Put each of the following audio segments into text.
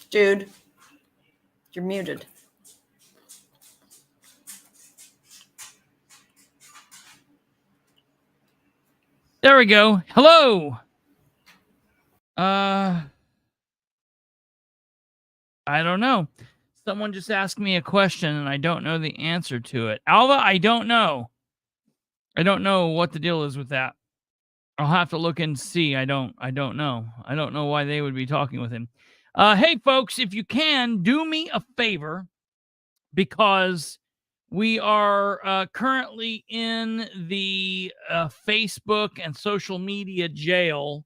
Dude, you're muted. There we go. Hello. I don't know. Someone just asked me a question and I don't know the answer to it. Alva, I don't know. I don't know what the deal is with that. I'll have to look and see. I don't know. I don't know why they would be talking with him. Hey folks, if you can, do me a favor, because we are currently in the Facebook and social media jail.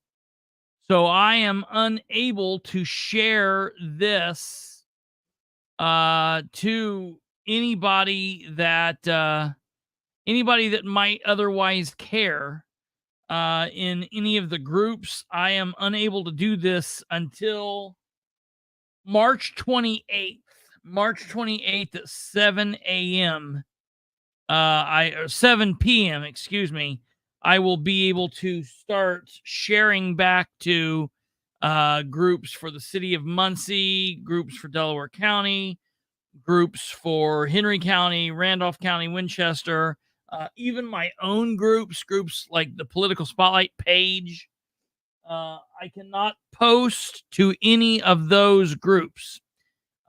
So I am unable to share this to anybody that might otherwise care in any of the groups. I am unable to do this until March 28th. March 28th at 7 a.m. 7 p.m. Excuse me. I will be able to start sharing back to groups for the city of Muncie, groups for Delaware County, groups for Henry County, Randolph County, Winchester, even my own groups like the Political Spotlight page. I cannot post to any of those groups.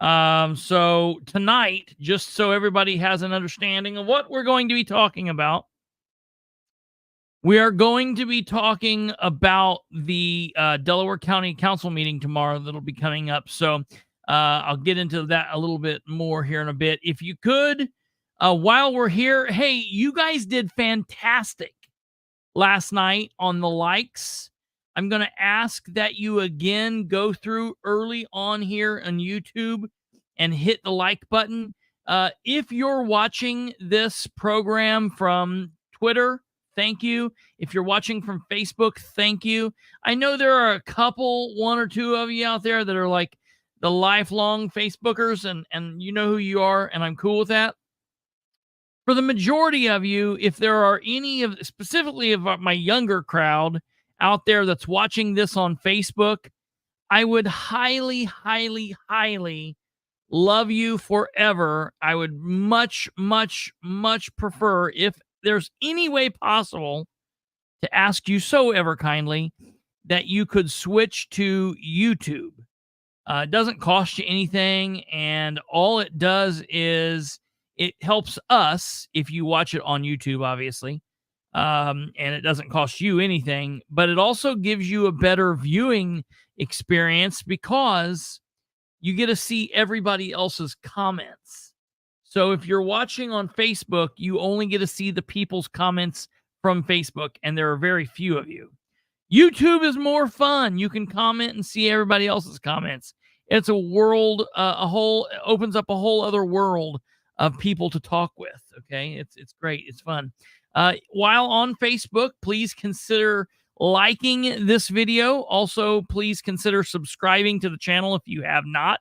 So tonight, just so everybody has an understanding of what we're going to be talking about, we are going to be talking about the Delaware County Council meeting tomorrow that'll be coming up. So I'll get into that a little bit more here in a bit. If you could, while we're here, hey, you guys did fantastic last night on the likes. I'm going to ask that you again go through early on here on YouTube and hit the like button. If you're watching this program from Twitter, thank you. If you're watching from Facebook, thank you. I know there are a couple, one or two of you out there that are like the lifelong Facebookers, and you know who you are, and I'm cool with that. For the majority of you, if there are any of, specifically of my younger crowd out there that's watching this on Facebook, I would highly, highly, highly love you forever. I would much, much, much prefer, if there's any way possible, to ask you so ever kindly that you could switch to YouTube. It doesn't cost you anything, and all it does is it helps us if you watch it on YouTube, obviously. And it doesn't cost you anything, but it also gives you a better viewing experience because you get to see everybody else's comments. So if you're watching on Facebook, you only get to see the people's comments from Facebook, and there are very few of you. YouTube is more fun. You can comment and see everybody else's comments. It's a world, opens up a whole other world of people to talk with. Okay, it's great. It's fun. While on Facebook, please consider liking this video. Also, please consider subscribing to the channel if you have not.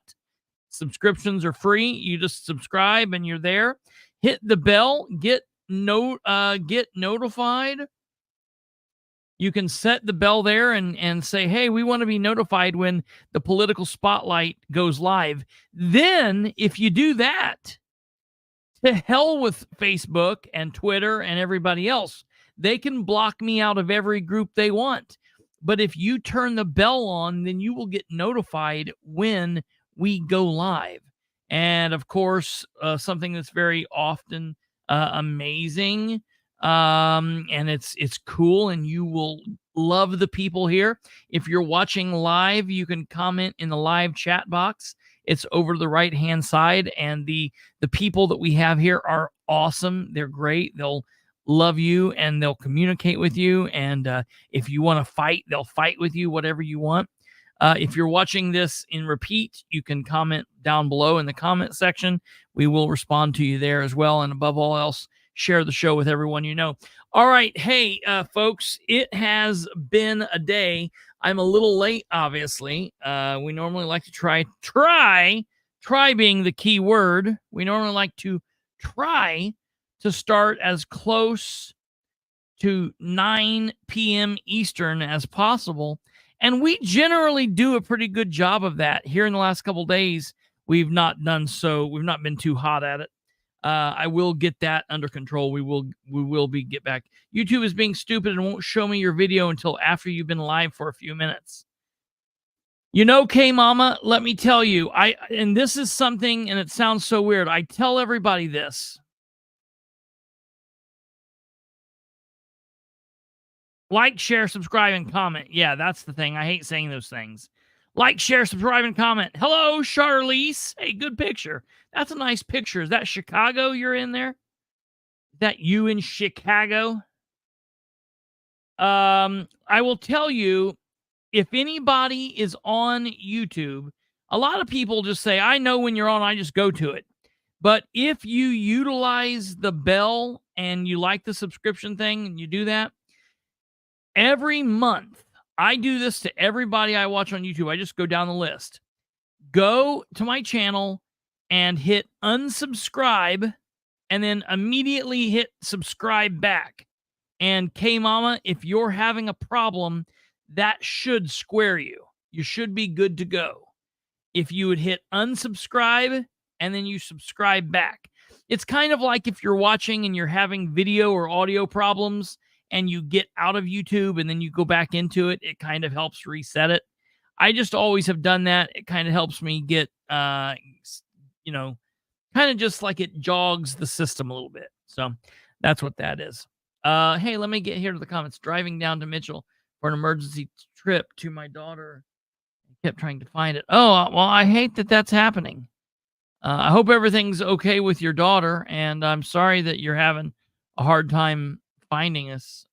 Subscriptions are free. You just subscribe and you're there. Hit the bell. Get notified. You can set the bell there and say, hey, we want to be notified when the Political Spotlight goes live. Then, if you do that, to hell with Facebook and Twitter and everybody else. They can block me out of every group they want. But if you turn the bell on, then you will get notified when we go live. And of course, something that's very often amazing, and it's cool, and you will love the people here. If you're watching live, you can comment in the live chat box. It's over to the right-hand side, and the people that we have here are awesome. They're great. They'll love you, and they'll communicate with you, and if you want to fight, they'll fight with you, whatever you want. If you're watching this in repeat, you can comment down below in the comment section. We will respond to you there as well, and above all else, share the show with everyone you know. All right, hey, folks, it has been a day. I'm a little late, obviously. We normally like to try being the key word. We normally like to try to start as close to 9 p.m. Eastern as possible. And we generally do a pretty good job of that. Here in the last couple days, we've not done so. We've not been too hot at it. I will get that under control. We will get back. YouTube is being stupid and won't show me your video until after you've been live for a few minutes. You know, K Mama, let me tell you, and this is something, and it sounds so weird. I tell everybody this. Like, share, subscribe, and comment. Yeah, that's the thing. I hate saying those things. Like, share, subscribe, and comment. Hello, Charlize. Hey, good picture. That's a nice picture. Is that Chicago you're in there? Is that you in Chicago? I will tell you, if anybody is on YouTube, a lot of people just say, I know when you're on, I just go to it. But if you utilize the bell and you like the subscription thing and you do that, every month, I do this to everybody I watch on YouTube. I just go down the list. Go to my channel and hit unsubscribe and then immediately hit subscribe back. And K Mama, if you're having a problem, that should square you. You should be good to go. If you would hit unsubscribe and then you subscribe back. It's kind of like if you're watching and you're having video or audio problems and you get out of YouTube and then you go back into it, it kind of helps reset it. I just always have done that. It kind of helps me get, you know, kind of just like it jogs the system a little bit. So that's what that is. Hey, let me get here to the comments. Driving down to Mitchell for an emergency trip to my daughter. I kept trying to find it. Oh, well, I hate that that's happening. I hope everything's okay with your daughter, and I'm sorry that you're having a hard time finding us.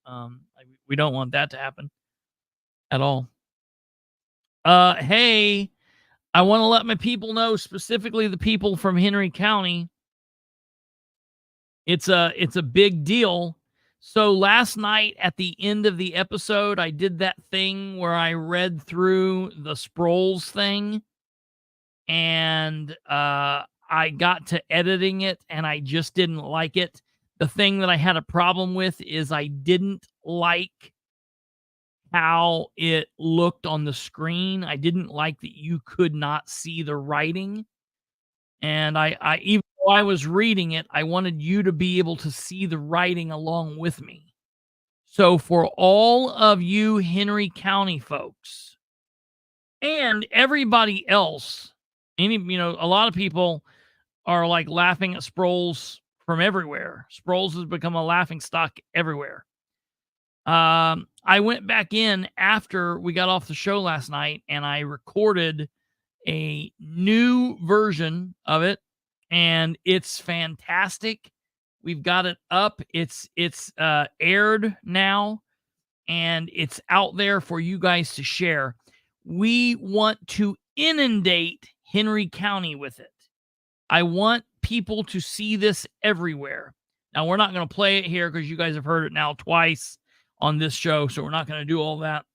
We don't want that to happen at all. Hey, I want to let my people know, specifically the people from Henry County. It's a big deal. So last night at the end of the episode, I did that thing where I read through the Sproles thing, and I got to editing it, and I just didn't like it. The thing that I had a problem with is I didn't like how it looked on the screen. I didn't like that you could not see the writing. And I even though I was reading it, I wanted you to be able to see the writing along with me. So for all of you Henry County folks and everybody else, a lot of people are like laughing at Sproles from everywhere. Sproles has become a laughing stock everywhere. I went back in after we got off the show last night and I recorded a new version of it, and it's fantastic. We've got it up. It's aired now, and it's out there for you guys to share. We want to inundate Henry County with it. I want people to see this everywhere. Now, we're not going to play it here because you guys have heard it now twice on this show, so we're not going to do all that.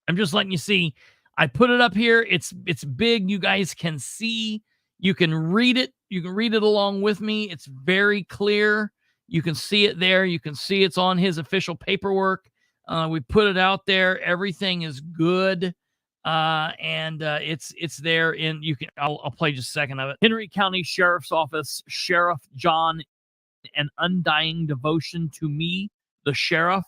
I'm just letting you see. I put it up here. It's big. You guys can see. You can read it. You can read it along with me. It's very clear. You can see it there. You can see it's on his official paperwork. We put it out there. Everything is good. And it's there in, I'll play just a second of it. Henry County Sheriff's Office, Sheriff John, an undying devotion to me, the sheriff,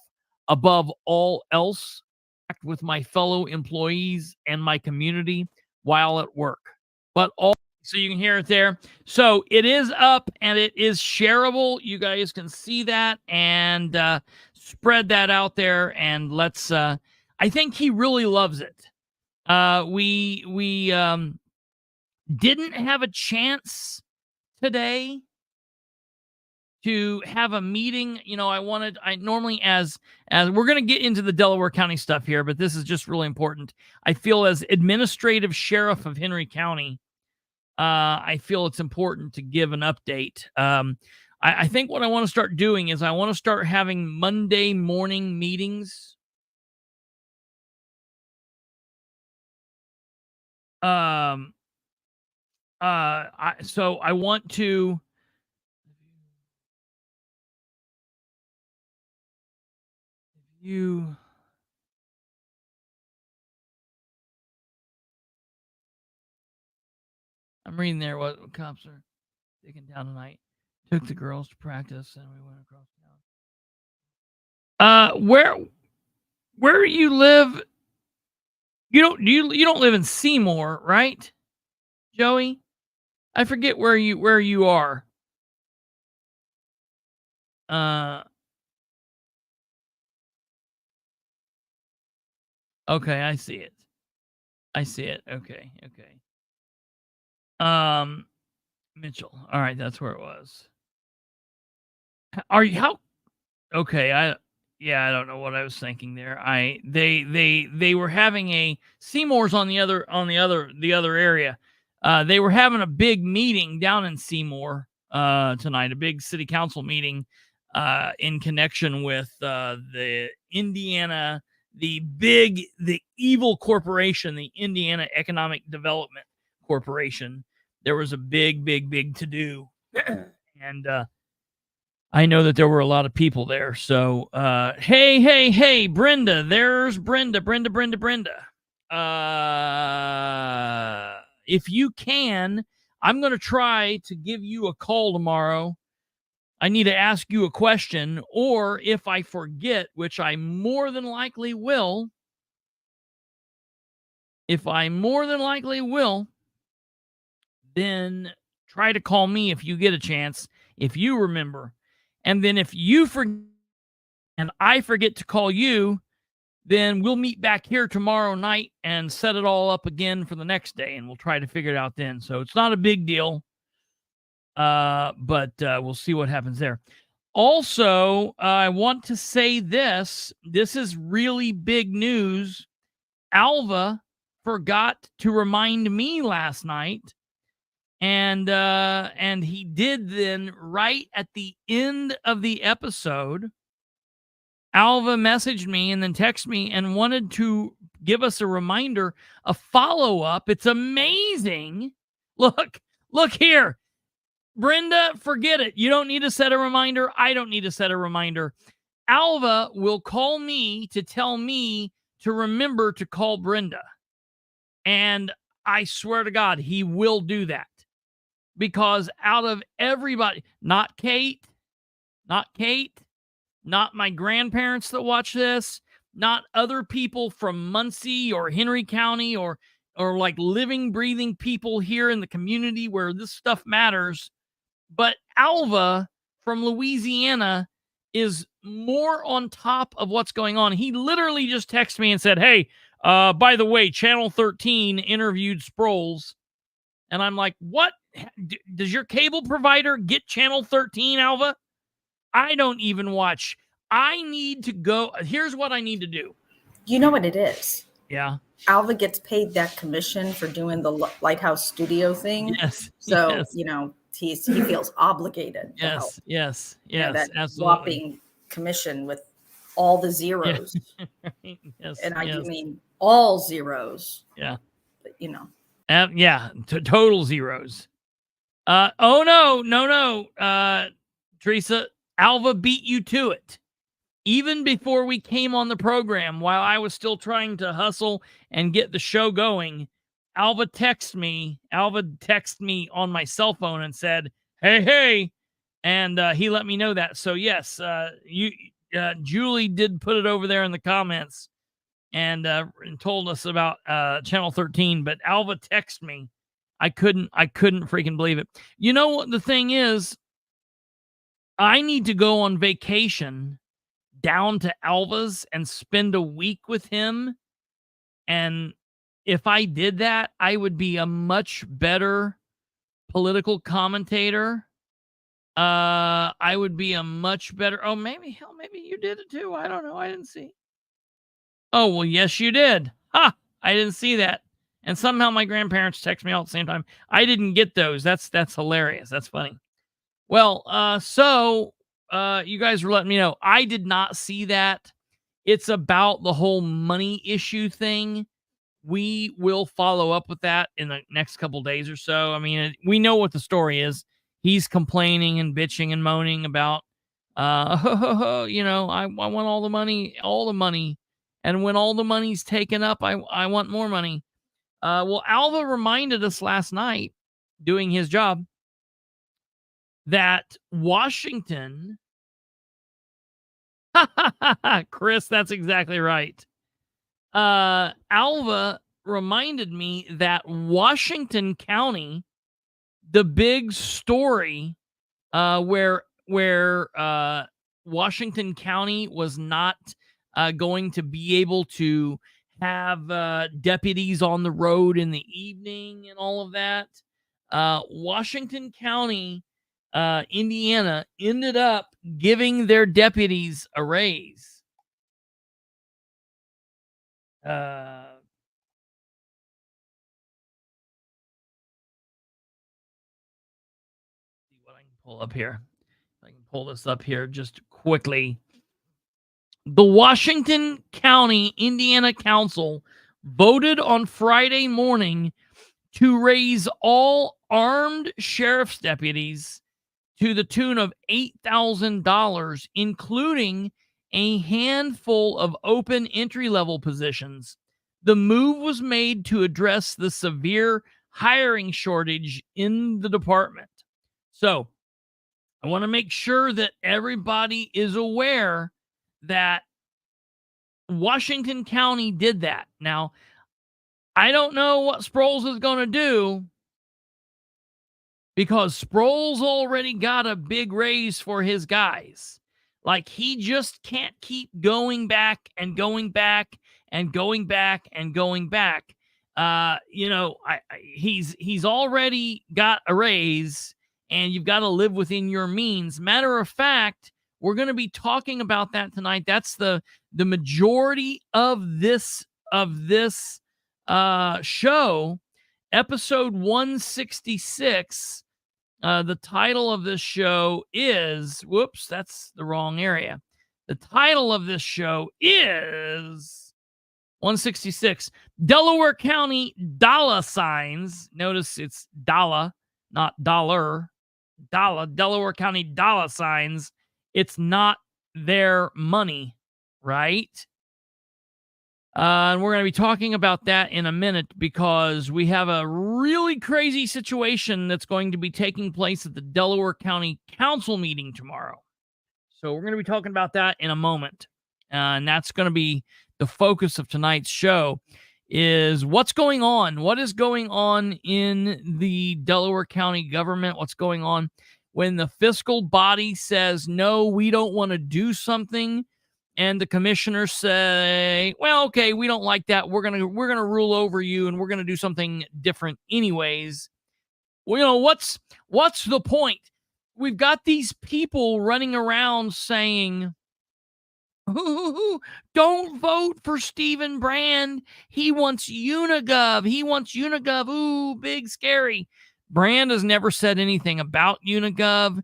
above all else, act with my fellow employees and my community while at work. So you can hear it there. So it is up and it is shareable. You guys can see that and spread that out there. And let's, I think he really loves it. We didn't have a chance today to have a meeting. I normally, as we're going to get into the Delaware County stuff here, but this is just really important. I feel as administrative sheriff of Henry County, I feel it's important to give an update. I think what I want to start doing is I want to start having Monday morning meetings. So I want to I'm reading there what cops are taking down tonight. Took the girls to practice and we went across town. Where you live? You don't live in Seymour, right, Joey? I forget where you are. Okay, I see it. Okay. Mitchell. All right, that's where it was. Are you how? Okay, I don't know what I was thinking there. They were having a Seymour's on the other area. They were having a big meeting down in Seymour tonight, a big city council meeting in connection with the Indiana, the evil corporation, the Indiana Economic Development Corporation. There was a big to do, and I know that there were a lot of people there. So, hey, Brenda. There's Brenda. If you can, I'm going to try to give you a call tomorrow. I need to ask you a question, or if I forget, which I more than likely will, then try to call me if you get a chance, if you remember. And then if you forget and I forget to call you, then we'll meet back here tomorrow night and set it all up again for the next day, and we'll try to figure it out then. So it's not a big deal, but we'll see what happens there. Also, I want to say this. This is really big news. Alva forgot to remind me last night, and he did then right at the end of the episode. Alva messaged me and then texted me and wanted to give us a reminder, a follow-up. It's amazing. Look here. Brenda, forget it. You don't need to set a reminder. I don't need to set a reminder. Alva will call me to tell me to remember to call Brenda. And I swear to God, he will do that. Because out of everybody, not Kate, not my grandparents that watch this, not other people from Muncie or Henry County or like living, breathing people here in the community where this stuff matters. But Alva from Louisiana is more on top of what's going on. He literally just texted me and said, hey, by the way, Channel 13 interviewed Sproles. And I'm like, what? Does your cable provider get Channel 13, Alva? I don't even watch. I need to go. Here's what I need to do. You know what it is? Yeah. Alva gets paid that commission for doing the Lighthouse Studio thing. Yes. So, yes. You know, he feels obligated to help. Yes. That absolutely. whopping commission with all the zeros. Yes. And I mean all zeros. Yeah. But, you know. Total zeros. No. Teresa, Alva beat you to it. Even before we came on the program, while I was still trying to hustle and get the show going, Alva texted me on my cell phone and said, hey, and he let me know that. So yes, Julie did put it over there in the comments and told us about Channel 13, but Alva texted me. I couldn't freaking believe it. You know what the thing is? I need to go on vacation down to Alva's and spend a week with him. And if I did that, I would be a much better political commentator. I would be a much better. Oh, maybe you did it too. I don't know. I didn't see. Oh, well, yes, you did. Ha! I didn't see that. And somehow my grandparents text me all at the same time. I didn't get those. That's hilarious. That's funny. Well, so you guys were letting me know. I did not see that. It's about the whole money issue thing. We will follow up with that in the next couple days or so. I mean, we know what the story is. He's complaining and bitching and moaning about, you know, I want all the money. And when all the money's taken up, I want more money. Well, Alva reminded us last night doing his job, that Washington, Chris, that's exactly right. Alva reminded me that Washington County, the big story, where Washington County was not going to be able to have deputies on the road in the evening and all of that. Washington County, Indiana, ended up giving their deputies a raise. See what I can pull up here. I can pull this up here just quickly. The Washington County, Indiana Council voted on Friday morning to raise all armed sheriff's deputies to the tune of $8,000, including a handful of open entry-level positions. The move was made to address the severe hiring shortage in the department. So, I want to make sure that everybody is aware that Washington County did that. Now, I don't know what Sproles is going to do, because Sproles already got a big raise for his guys. Like, he just can't keep going back and going back and going back and going back. He's already got a raise, and you've got to live within your means. Matter of fact, we're going to be talking about that tonight. That's the majority of this show, episode 166. The title of this show is, whoops, that's the wrong area. The title of this show is 166, Delaware County Dolla signs. Notice it's Dolla, not dollar. Dolla, Delaware County Dolla signs. It's not their money, right? And we're going to be talking about that in a minute, because we have a really crazy situation that's going to be taking place at the Delaware County Council meeting tomorrow. So we're going to be talking about that in a moment. And that's going to be the focus of tonight's show, is what's going on. What is going on in the Delaware County government? What's going on when the fiscal body says, no, we don't want to do something, and the commissioners say, well, okay, we don't like that. We're gonna rule over you, and we're gonna do something different anyways. Well, what's the point? We've got these people running around saying, don't vote for Stephen Brand. He wants Unigov. Ooh, big scary. Brand has never said anything about Unigov.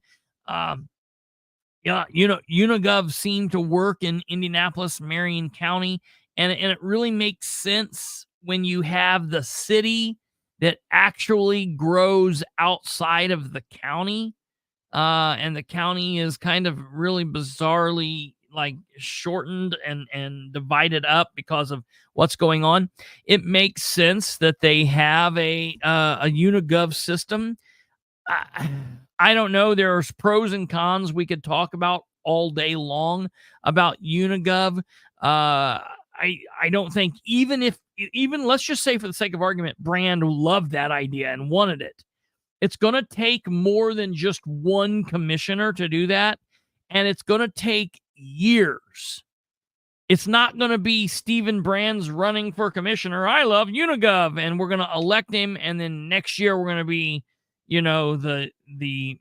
Unigov seemed to work in Indianapolis, Marion County, and it really makes sense when you have the city that actually grows outside of the county, and the county is kind of really bizarrely like shortened and divided up because of what's going on. It makes sense that they have a Unigov system. I don't know. There's pros and cons we could talk about all day long about Unigov. I don't think, even let's just say, for the sake of argument, Brand loved that idea and wanted it. It's going to take more than just one commissioner to do that, and it's going to take years. It's not going to be Stephen Brand's running for commissioner. I love Unigov, and we're going to elect him, and then next year we're going to be, the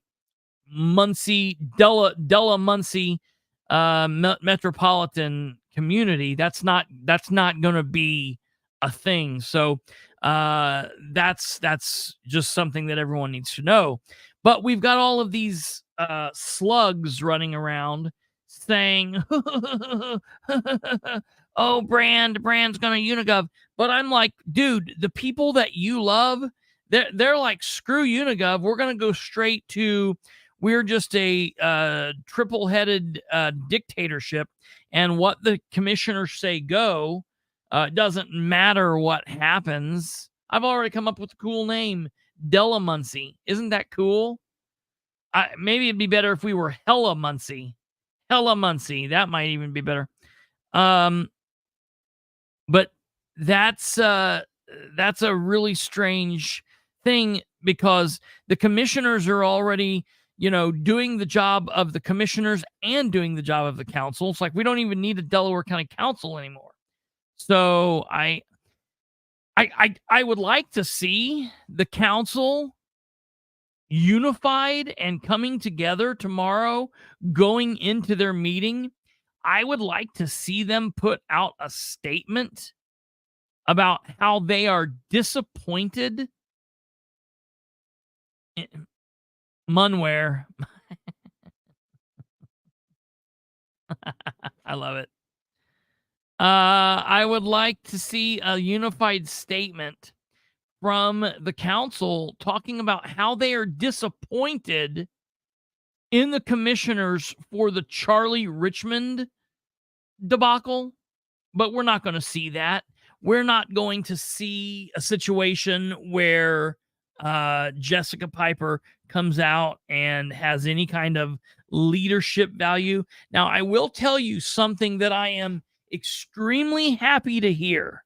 Muncie, Della Muncie metropolitan community. That's not going to be a thing. So that's just something that everyone needs to know. But we've got all of these slugs running around saying, oh, Brand's going to Unigov. But I'm like, dude, the people that you love, they're like, screw Unigov. We're going to go straight to, we're just a triple-headed dictatorship. And what the commissioners say go, doesn't matter what happens. I've already come up with a cool name. Della Muncie. Isn't that cool? Maybe it'd be better if we were Hella Muncie. Hella Muncie. That might even be better. But that's a really strange thing, because the commissioners are already, doing the job of the commissioners and doing the job of the council. It's like we don't even need a Delaware County Council anymore. So I would like to see the council unified and coming together tomorrow, going into their meeting. I would like to see them put out a statement about how they are disappointed in Munware. I love it. I would like to see a unified statement from the council talking about how they are disappointed in the commissioners for the Charlie Richmond debacle. But we're not going to see that. We're not going to see a situation where Jessica Piper comes out and has any kind of leadership value. Now, I will tell you something that I am extremely happy to hear.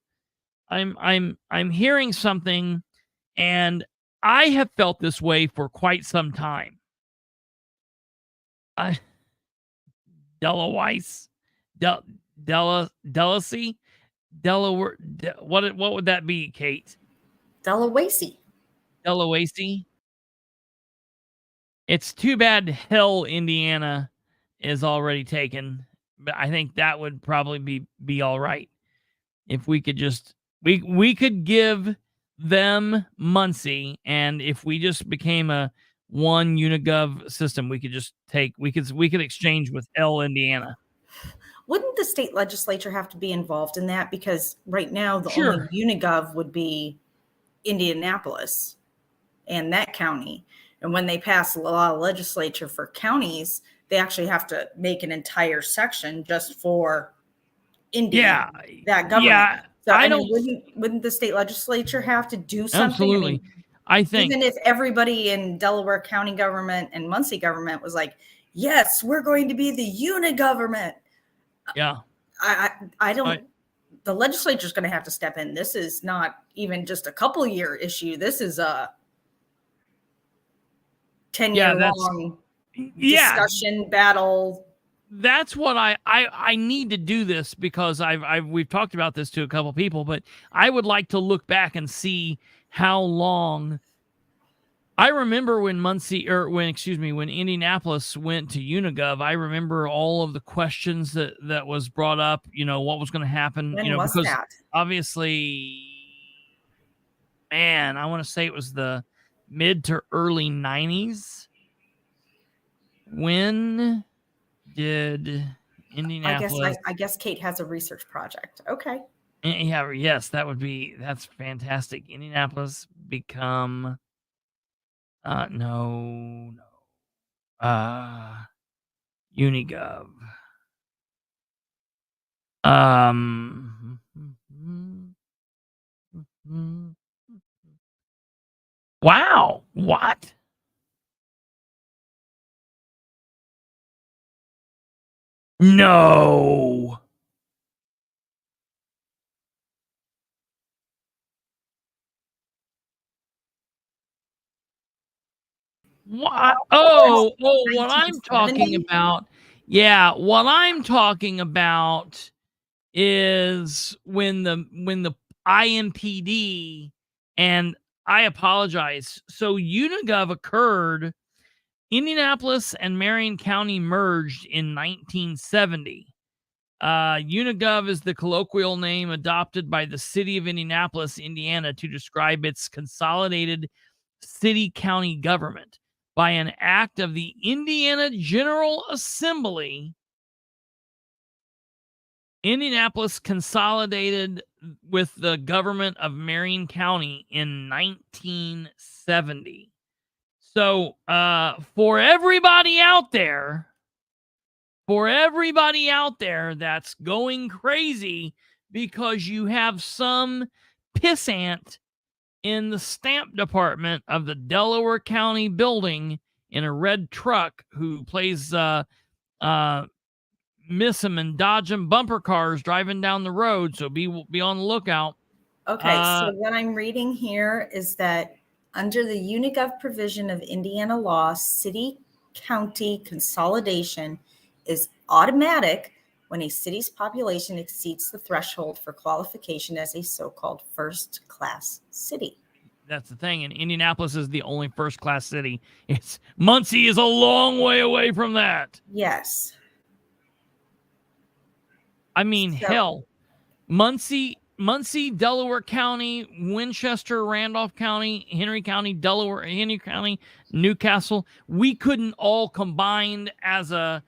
I'm hearing something, and I have felt this way for quite some time. Della Weiss, Delacy, Delaware. What would that be, Kate? Delaware. Delaware. It's too bad Hell, Indiana is already taken, but I think that would probably be all right if we could just we could give them Muncie, and if we just became a one Unigov system, we could just we could exchange with L, Indiana. Wouldn't the state legislature have to be involved in that? Because right now the Sure. only Unigov would be Indianapolis and that county. And when they pass a law of legislature for counties, they actually have to make an entire section just for Indiana, that government. Yeah, so I mean, wouldn't the state legislature have to do something? Absolutely. I think even if everybody in Delaware County government and Muncie government was like, yes, we're going to be the unigovernment. Yeah. I don't, the legislature is going to have to step in. This is not even just a couple year issue. This is a 10-year long discussion battle. That's what I need to do this, because we've talked about this to a couple people, but I would like to look back and see how long. I remember when when Indianapolis went to Unigov, I remember all of the questions that was brought up, what was going to happen, When was because that? obviously, man, I want to say it was the mid to early 90s. When did Indianapolis? I guess Kate has a research project. Okay. Yeah, yes, that's fantastic. Indianapolis become Unigov. Wow, what? No. What? Oh, what I'm talking about. Yeah, what I'm talking about is when the IMPD, and I apologize. So Unigov occurred. Indianapolis and Marion County merged in 1970. Unigov is the colloquial name adopted by the city of Indianapolis, Indiana, to describe its consolidated city-county government. By an act of the Indiana General Assembly, Indianapolis consolidated with the government of Marion County in 1970. So, for everybody out there that's going crazy because you have some pissant in the stamp department of the Delaware County building in a red truck who plays miss him and dodge him bumper cars driving down the road. So be on the lookout. Okay, so what I'm reading here is that under the Unigov provision of Indiana law, city-county consolidation is automatic when a city's population exceeds the threshold for qualification as a so-called first-class city. That's the thing. And Indianapolis is the only first-class city. Muncie is a long way away from that. Yes. I mean, hell, Muncie, Delaware County, Winchester, Randolph County, Henry County, Delaware, Henry County, Newcastle. We couldn't all combine as a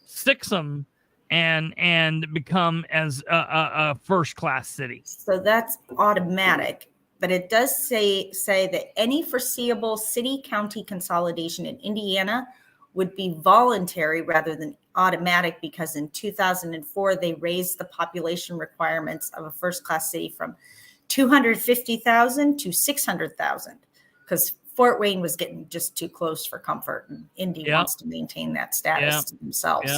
sixum and become as a first class city. So that's automatic, but it does say that any foreseeable city county consolidation in Indiana would be voluntary rather than automatic, because in 2004 they raised the population requirements of a first class city from 250,000 to 600,000 because Fort Wayne was getting just too close for comfort, and Indy wants to maintain that status to themselves.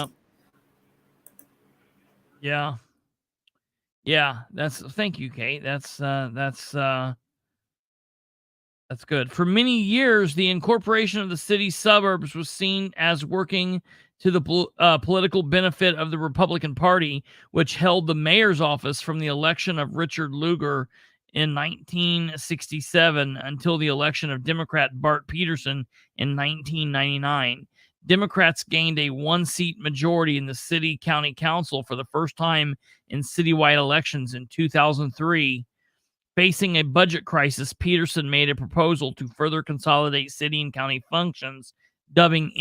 Yeah. Thank you, Kate. That's good. For many years, the incorporation of the city's suburbs was seen as working to the political benefit of the Republican Party, which held the mayor's office from the election of Richard Lugar in 1967 until the election of Democrat Bart Peterson in 1999. Democrats gained a one-seat majority in the city county council for the first time in citywide elections in 2003. Facing a budget crisis, Peterson made a proposal to further consolidate city and county functions, dubbed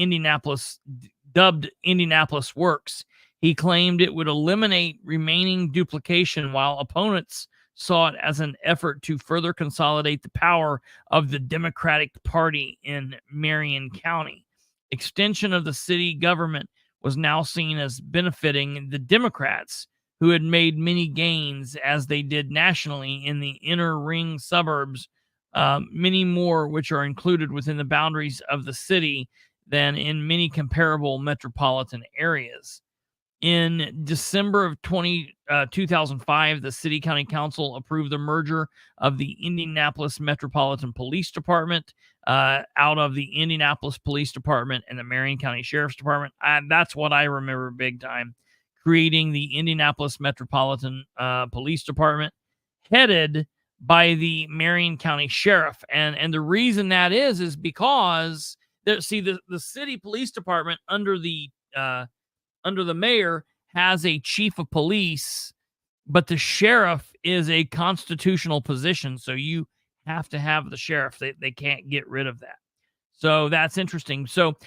Indianapolis Works. He claimed it would eliminate remaining duplication, while opponents saw it as an effort to further consolidate the power of the Democratic Party in Marion County. Extension of the city government was now seen as benefiting the Democrats, who had made many gains as they did nationally in the inner ring suburbs, many more which are included within the boundaries of the city than in many comparable metropolitan areas. In December of 2005, the City County Council approved the merger of the Indianapolis Metropolitan Police Department out of the Indianapolis Police Department and the Marion County Sheriff's Department. That's what I remember big time. Creating the Indianapolis Metropolitan Police Department, headed by the Marion County Sheriff. And the reason that is because the city police department under the mayor has a chief of police, but the sheriff is a constitutional position, so you have to have the sheriff. They can't get rid of that. So that's interesting. So,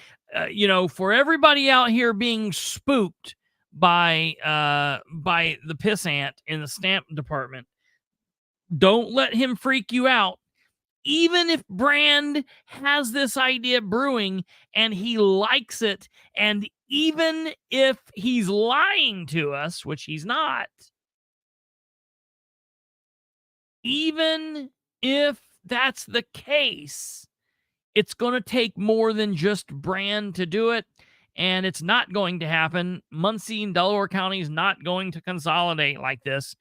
for everybody out here being spooked by the pissant in the stamp department, don't let him freak you out. Even if Brand has this idea brewing and he likes it, and even if he's lying to us, which he's not, even if that's the case, it's going to take more than just Brand to do it. And it's not going to happen. Muncie and Delaware County is not going to consolidate like this.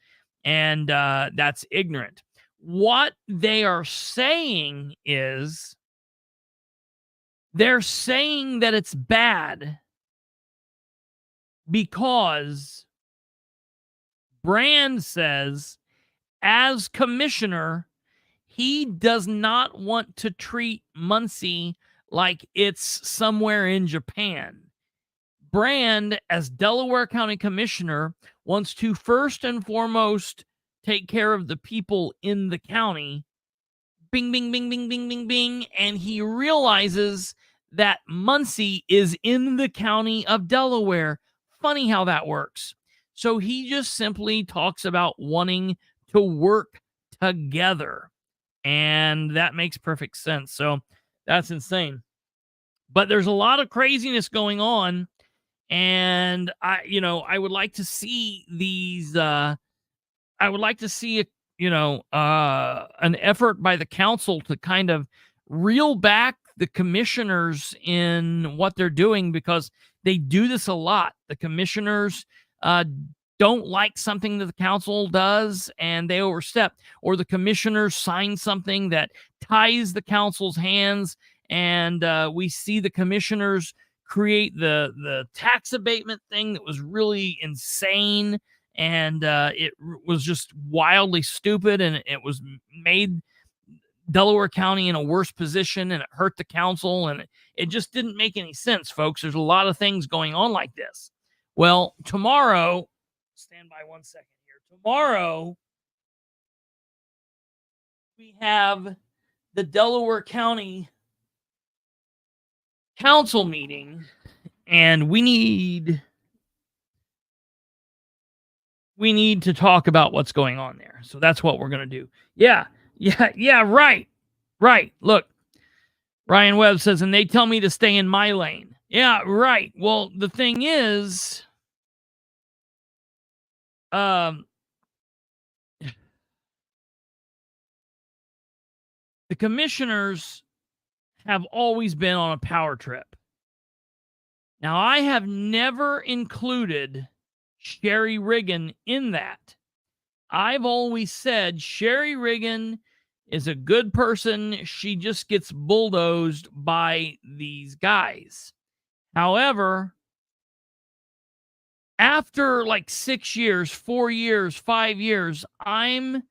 And that's ignorant. What they are saying is they're saying that it's bad because Brand says, as commissioner, he does not want to treat Muncie like it's somewhere in Japan. Brand, as Delaware County Commissioner, wants to first and foremost take care of the people in the county. Bing, bing, bing, bing, bing, bing, bing. And he realizes that Muncie is in the county of Delaware. Funny how that works. So he just simply talks about wanting to work together. And that makes perfect sense. So that's insane. But there's a lot of craziness going on. And I would like to see these. I would like to see an effort by the council to kind of reel back the commissioners in what they're doing, because they do this a lot. The commissioners don't like something that the council does and they overstep, or the commissioners sign something that ties the council's hands, and we see the commissioners create the tax abatement thing that was really insane, and it was just wildly stupid, and it was made Delaware County in a worse position, and it hurt the council, and it just didn't make any sense, folks. There's a lot of things going on like this. Well, tomorrow, stand by 1 second here. Tomorrow, we have the Delaware County Council meeting, and we need to talk about what's going on there. So that's what we're going to do. Yeah, right. Look, Ryan Webb says, and they tell me to stay in my lane. Yeah, right. Well, the thing is, the commissioners have always been on a power trip. Now, I have never included Sherry Riggin in that. I've always said Sherry Riggin is a good person. She just gets bulldozed by these guys. However, after like 6 years, 4 years, 5 years, I'm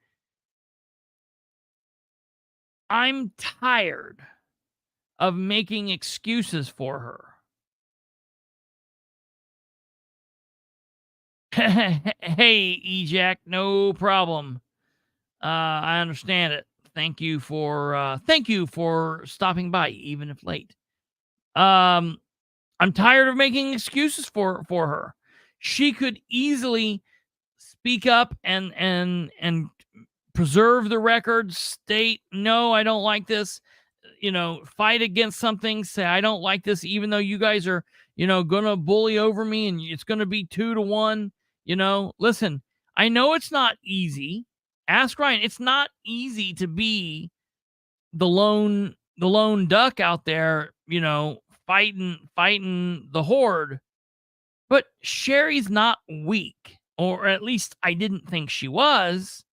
tired of making excuses for her. Hey, Ejac, no problem. I understand it. Thank you for stopping by, even if late. I'm tired of making excuses for her. She could easily speak up and preserve the record, state, no, I don't like this, fight against something, say, I don't like this, even though you guys are, going to bully over me and it's going to be 2-1. Listen, I know it's not easy. Ask Ryan. It's not easy to be the lone duck out there, fighting the horde. But Sherry's not weak, or at least I didn't think she was.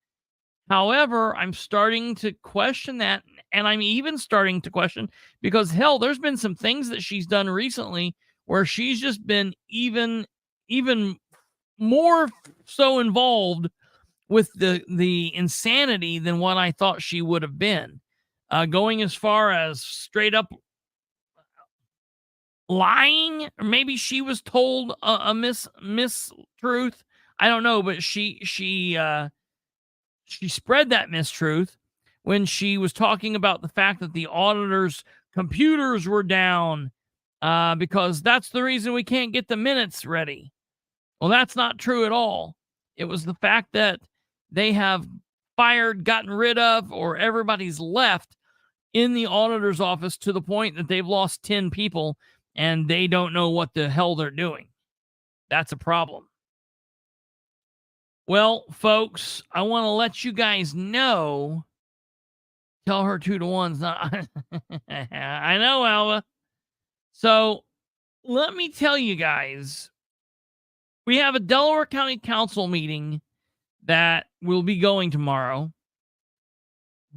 However, I'm starting to question that, and I'm even starting to question, because hell, there's been some things that she's done recently where she's just been even more so involved with the insanity than what I thought she would have been. Going as far as straight up lying, or maybe she was told a mistruth. I don't know, but she spread that mistruth when she was talking about the fact that the auditors' computers were down because that's the reason we can't get the minutes ready. Well, that's not true at all. It was the fact that they have fired, gotten rid of, or everybody's left in the auditor's office to the point that they've lost 10 people and they don't know what the hell they're doing. That's a problem. Well, folks, I want to let you guys know. Tell her 2-1's not. I know, Alva. So let me tell you guys, we have a Delaware County Council meeting that will be going tomorrow.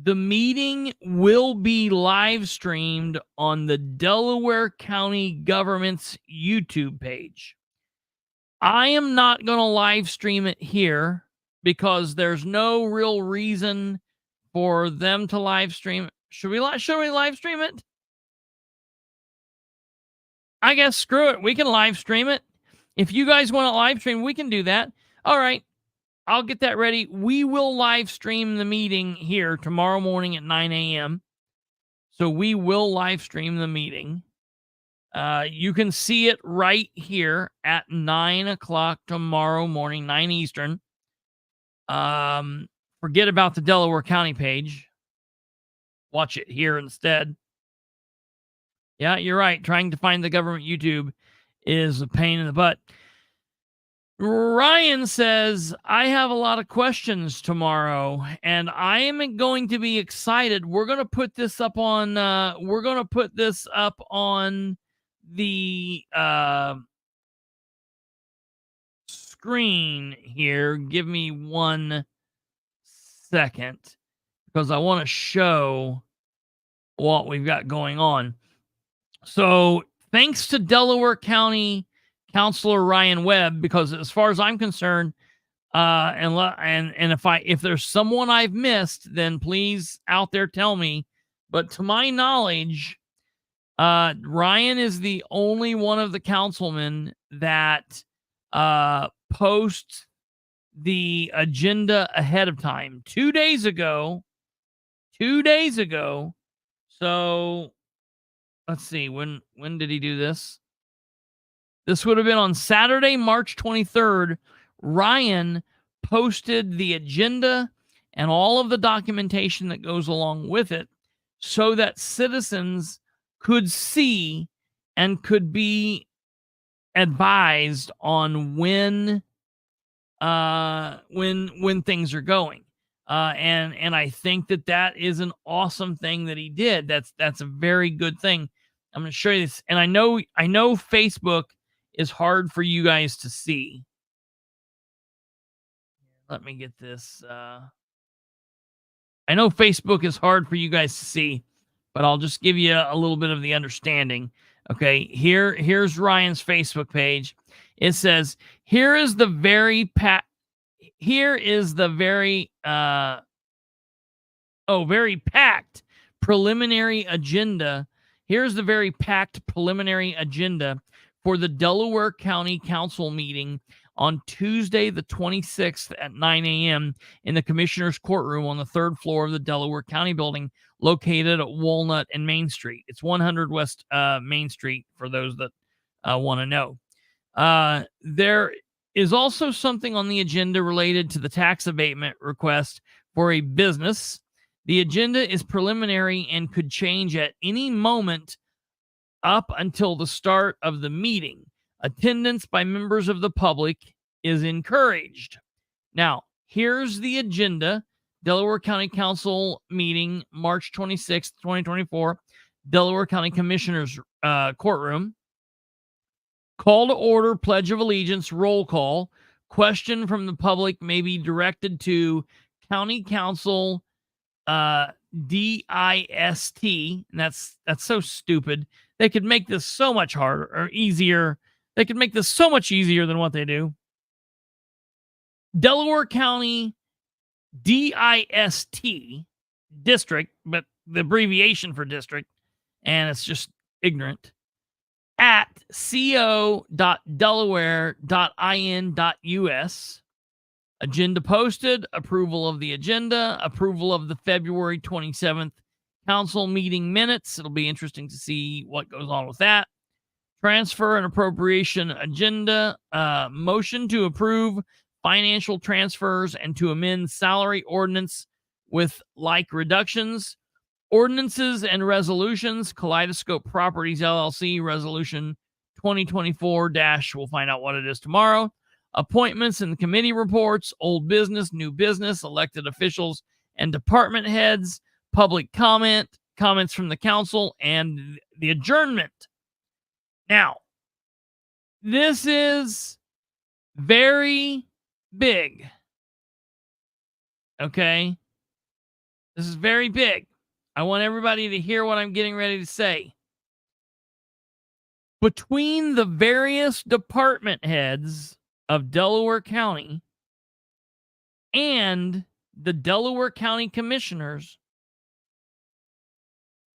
The meeting will be live streamed on the Delaware County government's YouTube page. I am not going to live stream it here because there's no real reason for them to live stream it. Should we live stream it? I guess screw it. We can live stream it. If you guys want to live stream, we can do that. All right. I'll get that ready. We will live stream the meeting here tomorrow morning at 9 a.m. So we will live stream the meeting. You can see it right here at 9 o'clock tomorrow morning, 9 Eastern. Forget about the Delaware County page. Watch it here instead. Yeah, you're right. Trying to find the government YouTube is a pain in the butt. Ryan says, I have a lot of questions tomorrow, and I am going to be excited. We're going to put this up on the screen here. Give me 1 second because I want to show what we've got going on. So thanks to Delaware County Councilor Ryan Webb, because as far as I'm concerned, and if there's someone I've missed, then please out there tell me. But to my knowledge, Ryan is the only one of the councilmen that posts the agenda ahead of time. 2 days ago. So let's see, when did he do this? This would have been on Saturday, March 23rd. Ryan posted the agenda and all of the documentation that goes along with it so that citizens could see and could be advised on when things are going. And I think that is an awesome thing that he did. That's a very good thing. I'm going to show you this. And I know Facebook is hard for you guys to see. Let me get this. I know Facebook is hard for you guys to see, but I'll just give you a little bit of the understanding. Okay, here's Ryan's Facebook page. It says, here is the very packed preliminary agenda. Here's the very packed preliminary agenda for the Delaware County Council meeting on Tuesday, the 26th at 9 a.m. in the Commissioners' Courtroom on the 3rd floor of the Delaware County Building, located at Walnut and Main Street. It's 100 West Main Street for those that want to know. There is also something on the agenda related to the tax abatement request for a business. The agenda is preliminary and could change at any moment up until the start of the meeting. Attendance by members of the public is encouraged. Now, here's the agenda. Delaware County Council meeting, March 26th, 2024. Delaware County Commissioners courtroom. Call to order, Pledge of Allegiance, roll call. Question from the public may be directed to County Council DIST. And that's so stupid. They could make this so much harder or easier. They could make this so much easier than what they do. Delaware County DIST, district, but the abbreviation for district, and it's just ignorant, at co.delaware.in.us. Agenda posted, approval of the agenda, approval of the February 27th council meeting minutes. It'll be interesting to see what goes on with that. Transfer and appropriation agenda, motion to approve financial transfers and to amend salary ordinance with like reductions. Ordinances and resolutions, Kaleidoscope Properties LLC, resolution 2024 – we'll find out what it is tomorrow. Appointments and committee reports, old business, new business, elected officials and department heads, public comments from the council, and the adjournment. Now, this is very big. Okay? This is very big. I want everybody to hear what I'm getting ready to say. Between the various department heads of Delaware County and the Delaware County Commissioners,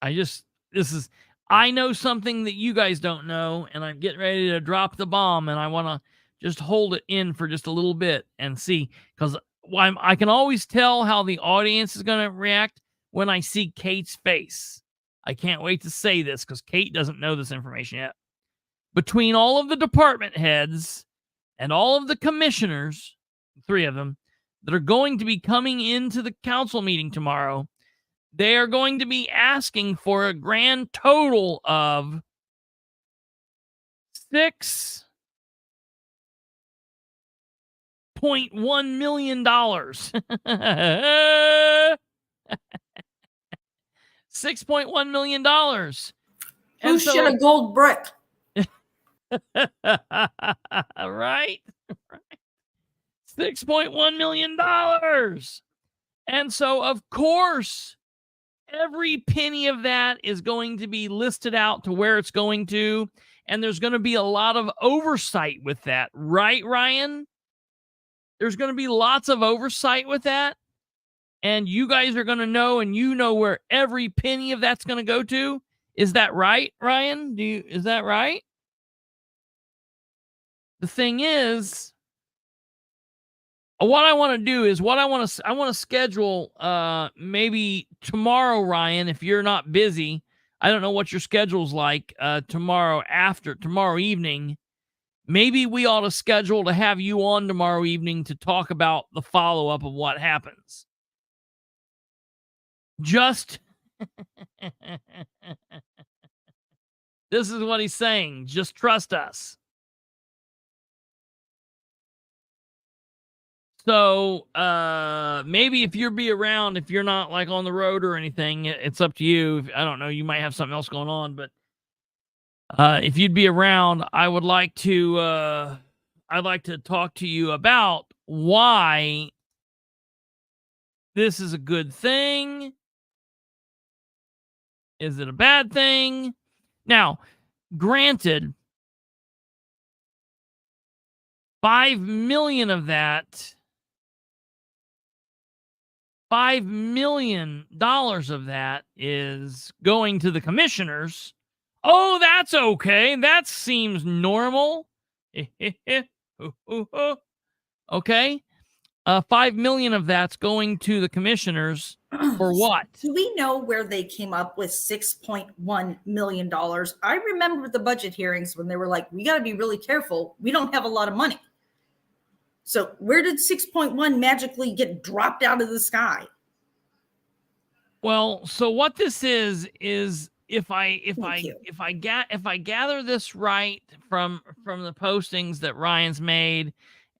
I know something that you guys don't know, and I'm getting ready to drop the bomb, and I want to just hold it in for just a little bit and see, because I can always tell how the audience is going to react when I see Kate's face. I can't wait to say this because Kate doesn't know this information yet. Between all of the department heads and all of the commissioners, 3 of them, that are going to be coming into the council meeting tomorrow, they are going to be asking for a grand total of $6.1 million. $6.1 million. Who should a gold brick? Right? $6.1 million. And so, of course, every penny of that is going to be listed out to where it's going to. And there's going to be a lot of oversight with that. Right, Ryan? There's going to be lots of oversight with that. And you guys are going to know, and you know where every penny of that's going to go to. Is that right, Ryan? Is that right? The thing is, what I want to do is I want to schedule maybe tomorrow, Ryan, if you're not busy. I don't know what your schedule's like tomorrow evening. Maybe we ought to schedule to have you on tomorrow evening to talk about the follow-up of what happens. Just this is what he's saying. Just trust us. So maybe if you'll be around, if you're not like on the road or anything, it's up to you. I don't know. You might have something else going on, but if you'd be around, I'd like to talk to you about why this is a good thing. Is it a bad thing? Now, granted, 5 million of that, $5 million of that is going to the commissioners. Oh, that's okay. That seems normal. Okay. 5 million of that's going to the commissioners for what? Do we know where they came up with $6.1 million? I remember the budget hearings when they were like, we got to be really careful. We don't have a lot of money. So where did 6.1 magically get dropped out of the sky? Well, so what this is if I gather this right from the postings that Ryan's made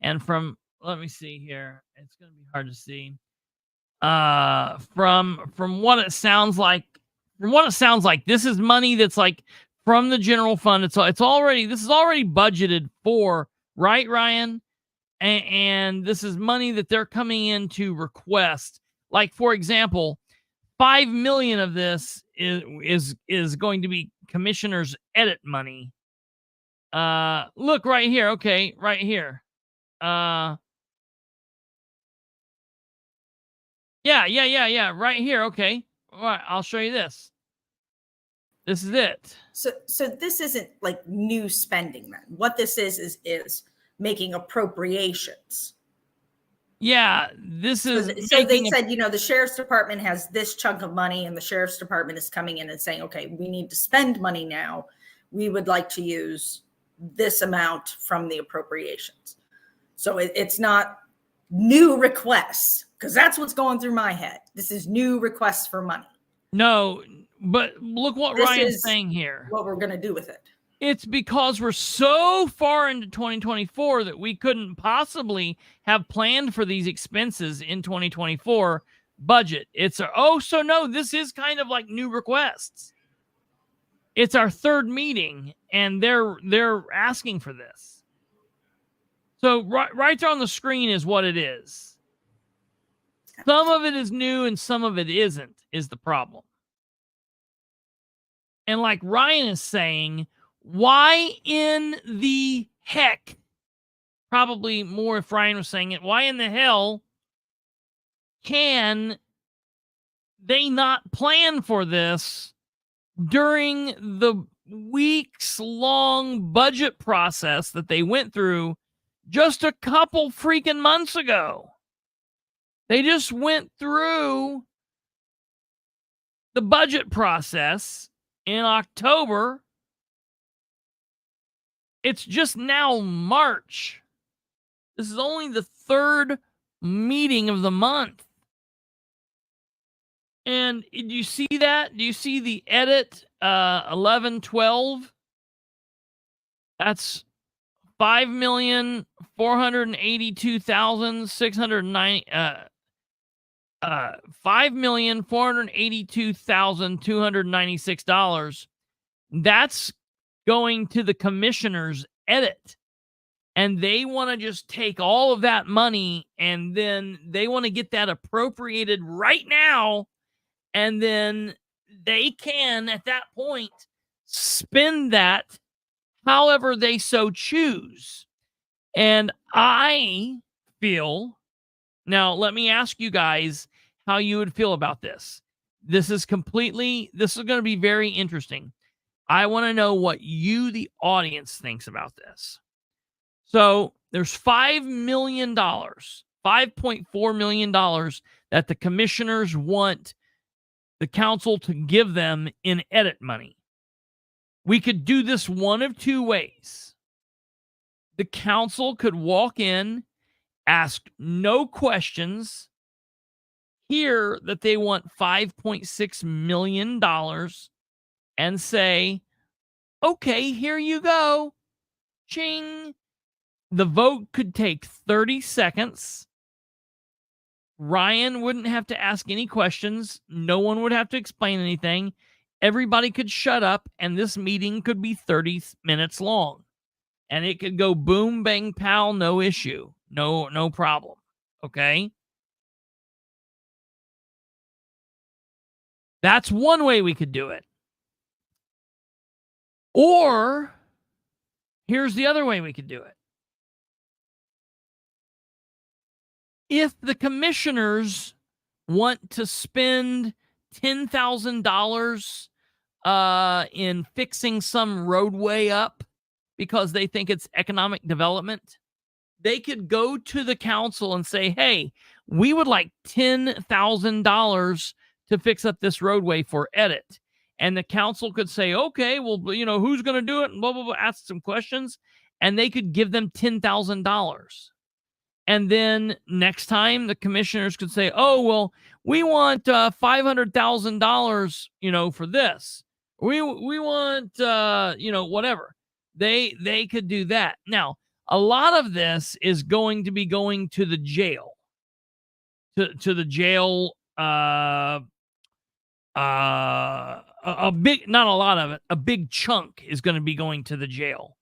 and from, let me see here. It's going to be hard to see. From what it sounds like, this is money that's like from the general fund. This is already budgeted for, right, Ryan? And this is money that they're coming in to request. Like, for example, 5 million of this is going to be commissioners' edit money. Look right here. Okay, right here. Yeah. Right here. Okay. All right. I'll show you this. This is it. So this isn't like new spending then. What this is making appropriations. Yeah, this is. So they said, the sheriff's department has this chunk of money, and the sheriff's department is coming in and saying, okay, we need to spend money now. We would like to use this amount from the appropriations. So it's not new requests, because that's what's going through my head. This is new requests for money. No, but look what Ryan's saying here. What we're going to do with it. It's because we're so far into 2024 that we couldn't possibly have planned for these expenses in 2024 budget. No, this is kind of like new requests. It's our third meeting, and they're asking for this. So right there on the screen is what it is. Some of it is new and some of it isn't, is the problem. And like Ryan is saying, why in the heck, probably more if Ryan was saying it, why in the hell can they not plan for this during the weeks-long budget process that they went through just a couple freaking months ago? They just went through the budget process in October. It's just now March. This is only the third meeting of the month. And do you see that? Do you see the edit 11-12? That's $5,482,296. That's going to the commissioner's edit. And they want to just take all of that money and then they want to get that appropriated right now. And then they can, at that point, spend that however they so choose. And I feel, now let me ask you guys how you would feel about this. This is going to be very interesting. I want to know what you, the audience, thinks about this. So there's $5 million, $5.4 million that the commissioners want the council to give them in edit money. We could do this one of two ways. The council could walk in, ask no questions, hear that they want $5.6 million, and say, okay, here you go. Ching. The vote could take 30 seconds. Ryan wouldn't have to ask any questions. No one would have to explain anything. Everybody could shut up, and this meeting could be 30 minutes long. And it could go boom, bang, pow, no issue. No problem. Okay? That's one way we could do it. Or, here's the other way we could do it. If the commissioners want to spend $10,000 in fixing some roadway up because they think it's economic development, they could go to the council and say, hey, we would like $10,000 to fix up this roadway for edit. And the council could say, okay, well, who's going to do it? And blah, blah, blah, ask some questions. And they could give them $10,000. And then next time the commissioners could say, oh, well, we want $500,000, for this. We want, whatever. They could do that. Now, a lot of this is going to be going to the jail. To the jail, a big, not a lot of it, a big chunk is going to be going to the jail.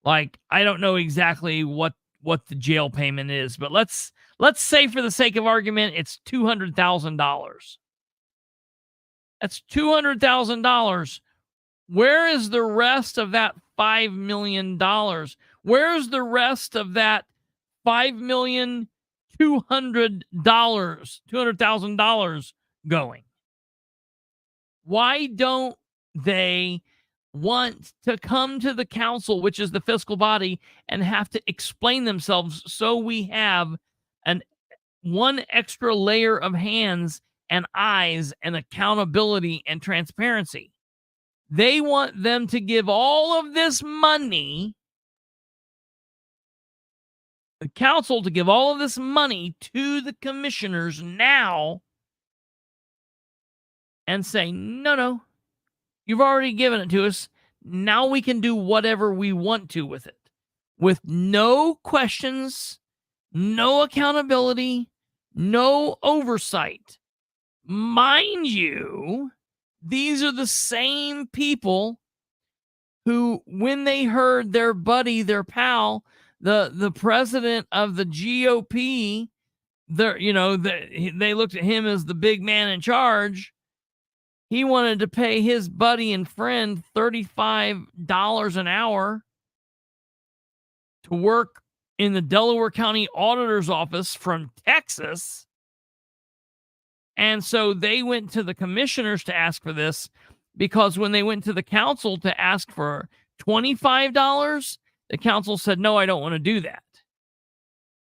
Like, I don't know exactly what the jail payment is, but let's say for the sake of argument, it's $200,000. That's $200,000. Where is the rest of that $5 million? Where's the rest of that $5,200,000 going? Why don't they want to come to the council, which is the fiscal body, and have to explain themselves so we have one extra layer of hands and eyes and accountability and transparency? They want them to give all of this money, the council to give all of this money to the commissioners now and say, no, you've already given it to us. Now we can do whatever we want to with it. With no questions, no accountability, no oversight. Mind you, these are the same people who, when they heard their buddy, their pal, the president of the GOP, they looked at him as the big man in charge. He wanted to pay his buddy and friend $35 an hour to work in the Delaware County Auditor's Office from Texas. And so they went to the commissioners to ask for this, because when they went to the council to ask for $25, the council said, no, I don't want to do that.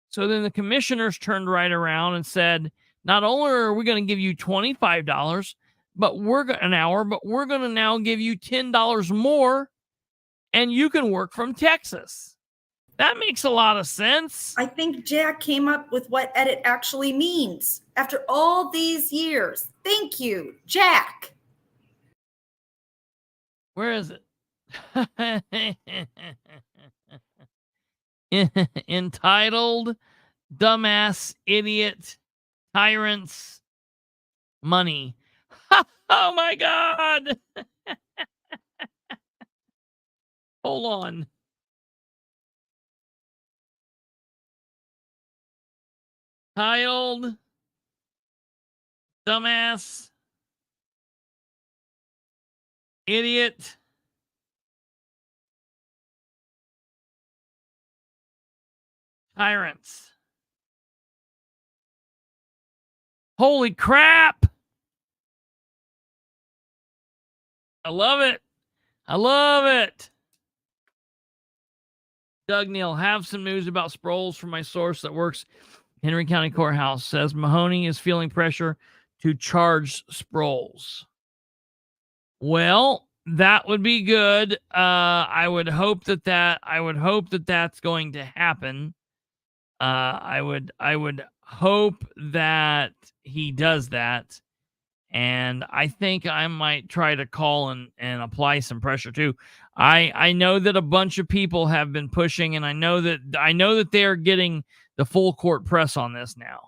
So then the commissioners turned right around and said, not only are we going to give you $25, but we're going to now give you $10 more, and you can work from Texas. That makes a lot of sense. I think Jack came up with what edit actually means after all these years. Thank you, Jack. Where is it? entitled dumbass idiot tyrants money. Oh my god. Hold on. Titled dumbass idiot tyrants. Holy crap. I love it. I love it. Doug Neal, have some news about Sproles from my source that works Henry County Courthouse. Says Mahoney is feeling pressure to charge Sproles. Well, that would be good. I would hope that that's going to happen. I would hope that he does that. And I think I might try to call and apply some pressure too. I know that a bunch of people have been pushing, and I know that they're getting the full court press on this now.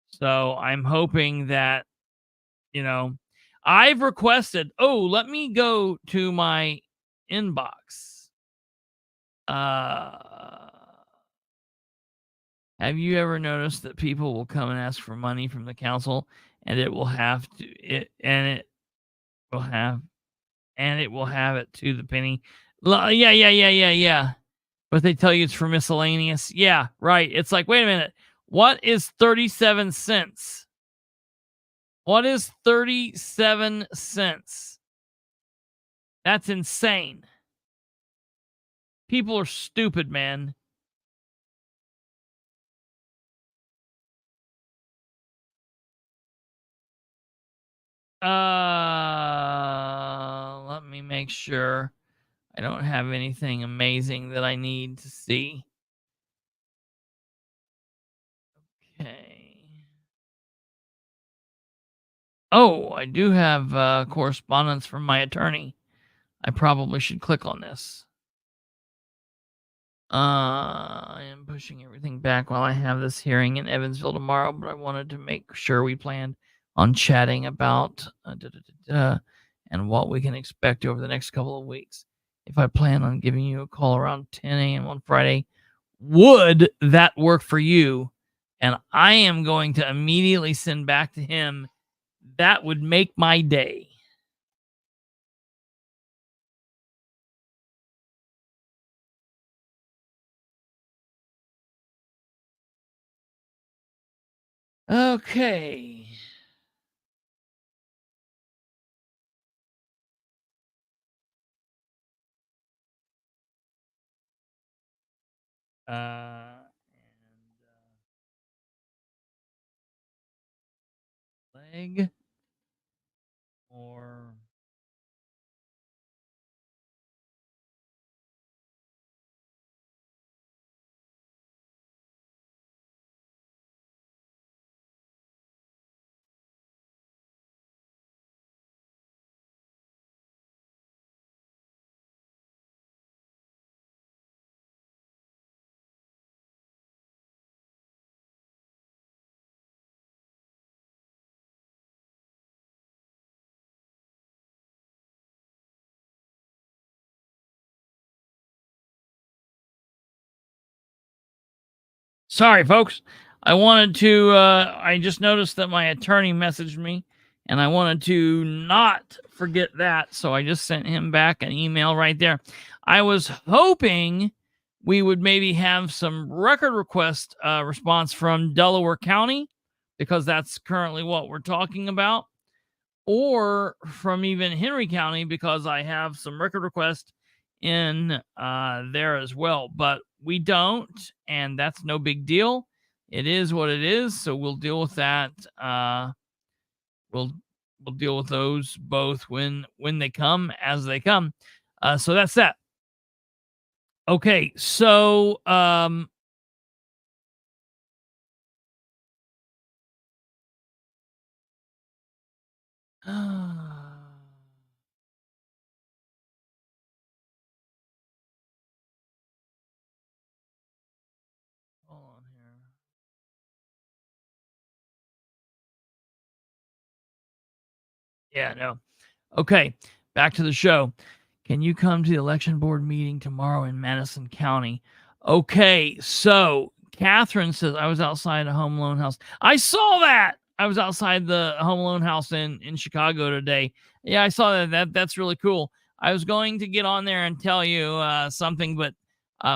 So I'm hoping that, I've requested, let me go to my inbox. Have you ever noticed that people will come and ask for money from the council, and it will have it will have it to the penny? Yeah. But they tell you it's for miscellaneous. Yeah, right. It's like, wait a minute. What is 37 cents? What is 37 cents? That's insane. People are stupid, man. Let me make sure I don't have anything amazing that I need to see. Okay. Oh, I do have correspondence from my attorney. I probably should click on this. I am pushing everything back while I have this hearing in Evansville tomorrow, but I wanted to make sure we planned on chatting about and what we can expect over the next couple of weeks. If I plan on giving you a call around 10 a.m. on Friday, would that work for you? And I am going to immediately send back to him. That would make my day. Okay. Leg or sorry, folks. I just noticed that my attorney messaged me, and I wanted to not forget that. So I just sent him back an email right there. I was hoping we would maybe have some record request response from Delaware County, because that's currently what we're talking about, or from even Henry County, because I have some record requests in there as well. But we don't, and that's no big deal. It is what it is. So we'll deal with that. We'll deal with those both when they come, as they come. So that's that. Okay, so Yeah, no. Okay, back to the show. Can you come to the election board meeting tomorrow in Madison County? Okay, so Catherine says, I was outside a home loan house. I saw that. I was outside the home loan house in Chicago today. Yeah, I saw that. That's really cool. I was going to get on there and tell you something, but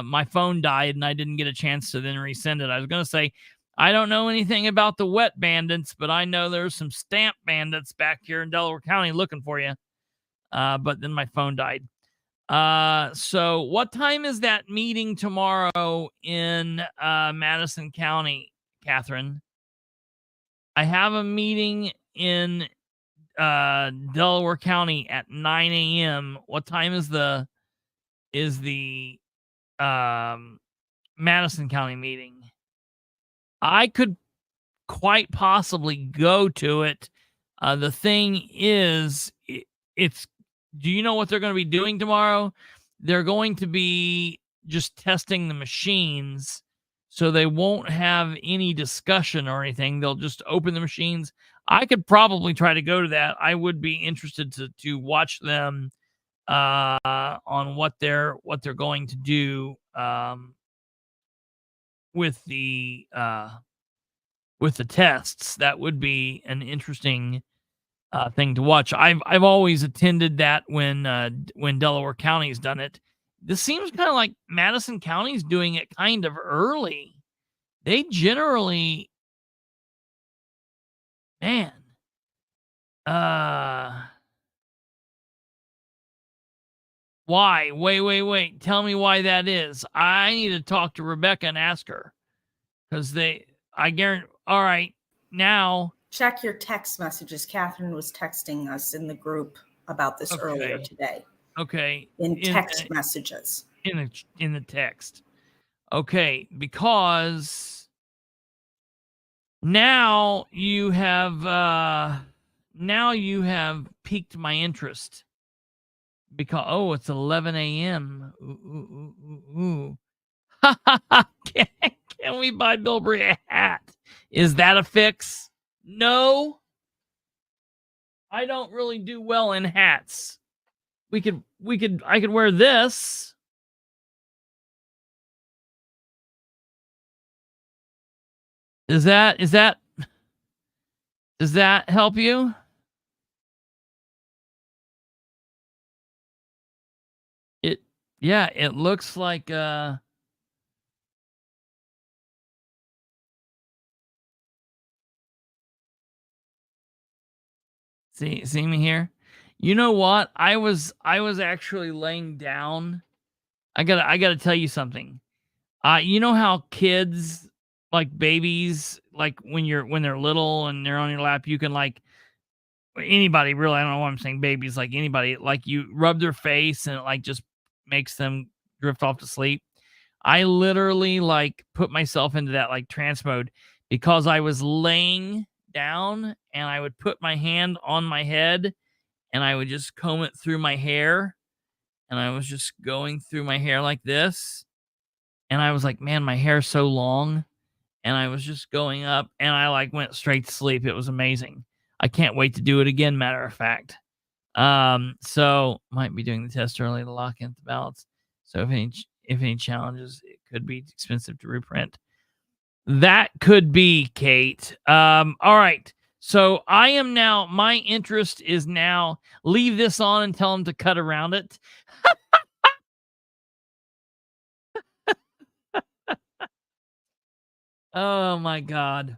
my phone died and I didn't get a chance to then resend it. I was going to say, I don't know anything about the wet bandits, but I know there's some stamp bandits back here in Delaware County looking for you. But then my phone died. So what time is that meeting tomorrow in Madison County, Catherine? I have a meeting in Delaware County at 9 a.m. What time is the Madison County meeting? I could quite possibly go to it. The thing is, it's do you know what they're going to be doing tomorrow? They're going to be just testing the machines, so they won't have any discussion or anything. They'll just open the machines. I could probably try to go to that. I would be interested to watch them on what they're going to do with the tests. That would be an interesting thing to watch. I've always attended that when Delaware County's done it. This seems kind of like Madison County's doing it kind of early. They generally, man, why? Wait. Tell me why that is. I need to talk to Rebecca and ask her, because I guarantee. All right, now. Check your text messages. Catherine was texting us in the group about this earlier today. Okay. In text messages. In the text. Okay, because now you have piqued my interest. Because it's 11 a.m. Ooh. Can we buy Bilbrey a hat? Is that a fix? No, I don't really do well in hats. I could wear this. Does that help you? It looks like See me here? You know what? I was actually laying down. I gotta tell you something. You know how kids, like babies, like when they're little and they're on your lap, you can like anybody really. I don't know why I'm saying babies, like anybody, like you rub their face and it like just makes them drift off to sleep. I literally like put myself into that like trance mode because I was laying down and I would put my hand on my head and I would just comb it through my hair, and I was just going through my hair like this, and I was like, man, my hair's so long, and I was just going up and I like went straight to sleep. It was amazing. I can't wait to do it again, matter of fact. So might be doing the test early to lock in the ballots. So if any challenges, it could be expensive to reprint. That could be, Kate. All right. So my interest is now leave this on and tell them to cut around it. Oh my God.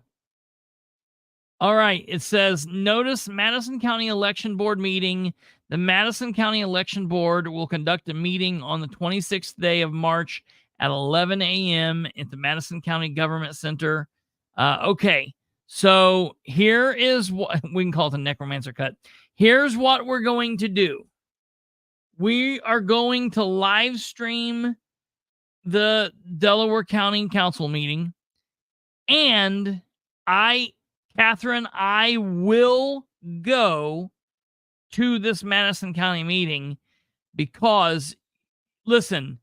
All right. It says, notice Madison County Election Board meeting. The Madison County Election Board will conduct a meeting on the 26th day of March at 11 a.m. at the Madison County Government Center. Okay. So here is what we can call it the necromancer cut. Here's what we're going to do. We are going to live stream the Delaware County Council meeting. And Catherine, I will go to this Madison County meeting because, listen,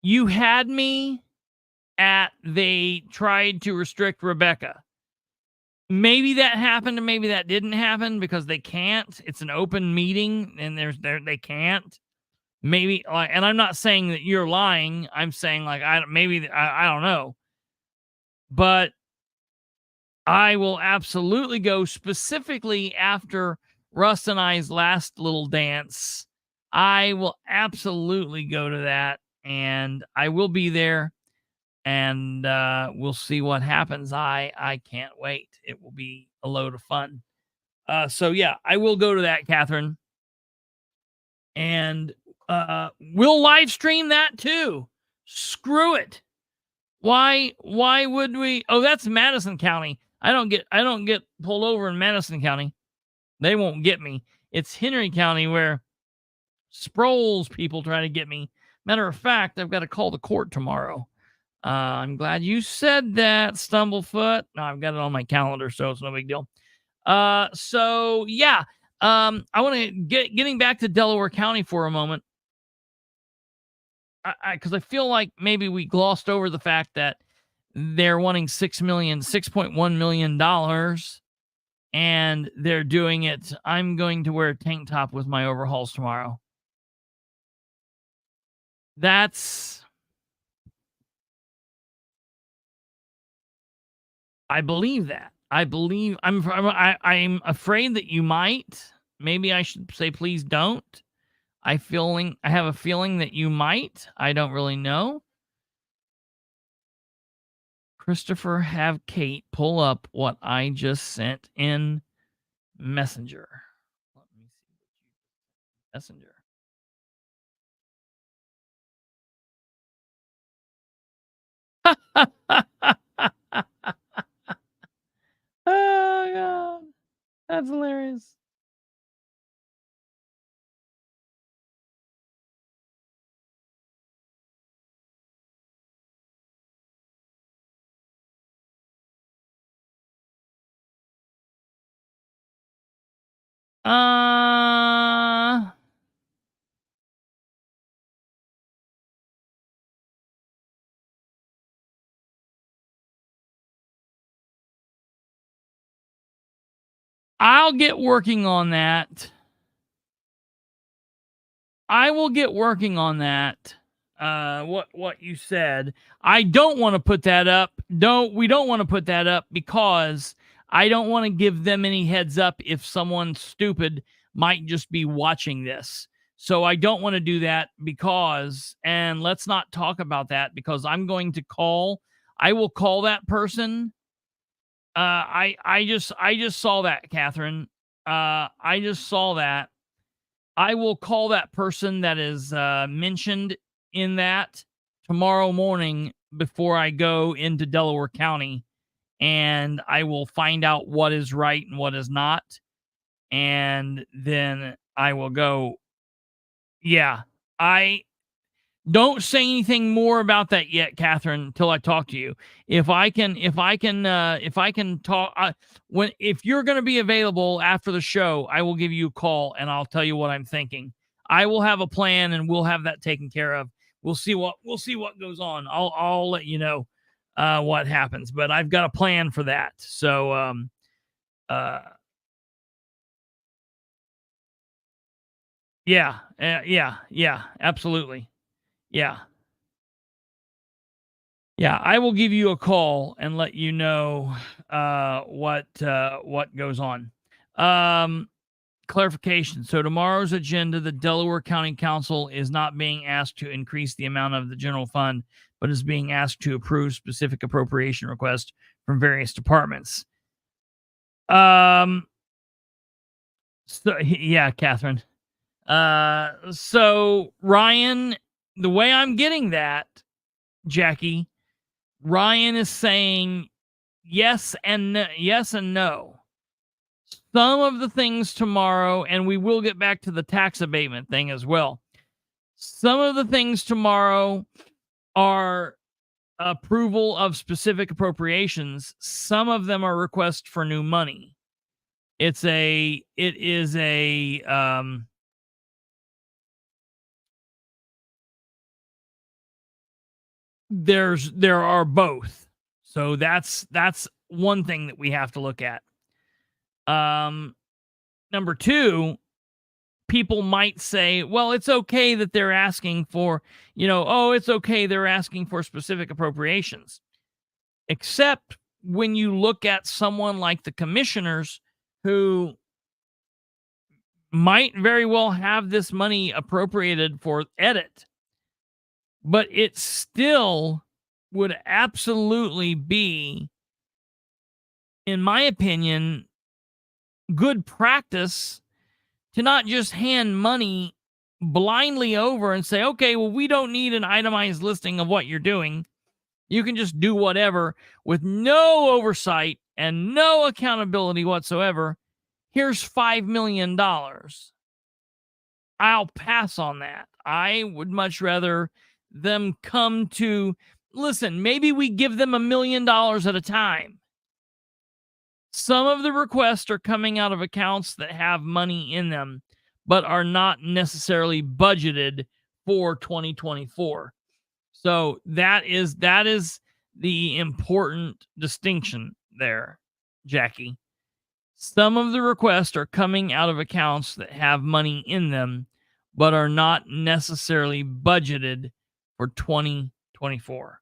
you had me at they tried to restrict Rebecca. maybe that happened and maybe that didn't happen because they can't. It's an open meeting and they can't. Maybe, like, and I'm not saying that you're lying. I'm saying, like, I don't know. But I will absolutely go, specifically after Russ and I's last little dance. I will absolutely go to that, and I will be there, and we'll see what happens. I can't wait. It will be a load of fun. So yeah, I will go to that, Catherine, and we'll live stream that too. Screw it. Why would we? Oh, that's Madison County. I don't get pulled over in Madison County. They won't get me. It's Henry County where Sproul's people try to get me. Matter of fact, I've got to call the court tomorrow. I'm glad you said that, Stumblefoot. No, I've got it on my calendar, so it's no big deal. So yeah. I want to getting back to Delaware County for a moment. Because I feel like maybe we glossed over the fact that they're wanting $6.1 million, and they're doing it. I'm going to wear a tank top with my overalls tomorrow. I believe that. I'm afraid that you might. Maybe I should say, please don't. I have a feeling that you might. I don't really know. Kristopher, have Kate pull up what I just sent in Messenger. Let me see. Messenger. Oh, God. That's hilarious. I'll get working on that. I will get working on that. What you said. I don't want to put that up. We don't want to put that up because I don't want to give them any heads up if someone stupid might just be watching this. So I don't want to do that because, and let's not talk about that because I will call that person. I just saw that, Catherine. I just saw that. I will call that person that is mentioned in that tomorrow morning before I go into Delaware County, and I will find out what is right and what is not, and then I will go. Yeah, I don't say anything more about that yet, Catherine, until I talk to you. If I can talk, if you're going to be available after the show, I will give you a call and I'll tell you what I'm thinking. I will have a plan and we'll have that taken care of. We'll see what goes on. I'll let you know what happens, but I've got a plan for that. So, yeah, absolutely. Yeah. Yeah, I will give you a call and let you know what goes on. Clarification. So tomorrow's agenda, the Delaware County Council is not being asked to increase the amount of the general fund, but is being asked to approve specific appropriation requests from various departments. So yeah, Catherine. So Ryan, the way I'm getting that, Jackie, Ryan is saying yes and no. Some of the things tomorrow, and we will get back to the tax abatement thing as well. Some of the things tomorrow are approval of specific appropriations. Some of them are requests for new money. There are both. So that's one thing that we have to look at. Number two, people might say, well, it's okay that they're asking for, it's okay they're asking for specific appropriations. Except when you look at someone like the commissioners who might very well have this money appropriated for edit, but it still would absolutely be, in my opinion, good practice to not just hand money blindly over and say, okay, well, we don't need an itemized listing of what you're doing. You can just do whatever with no oversight and no accountability whatsoever. Here's $5 million. I'll pass on that. I would much rather them come to, listen, maybe we give them $1 million at a time. Some of the requests are coming out of accounts that have money in them, but are not necessarily budgeted for 2024. So that is the important distinction there, Jackie. Some of the requests are coming out of accounts that have money in them, but are not necessarily budgeted for 2024.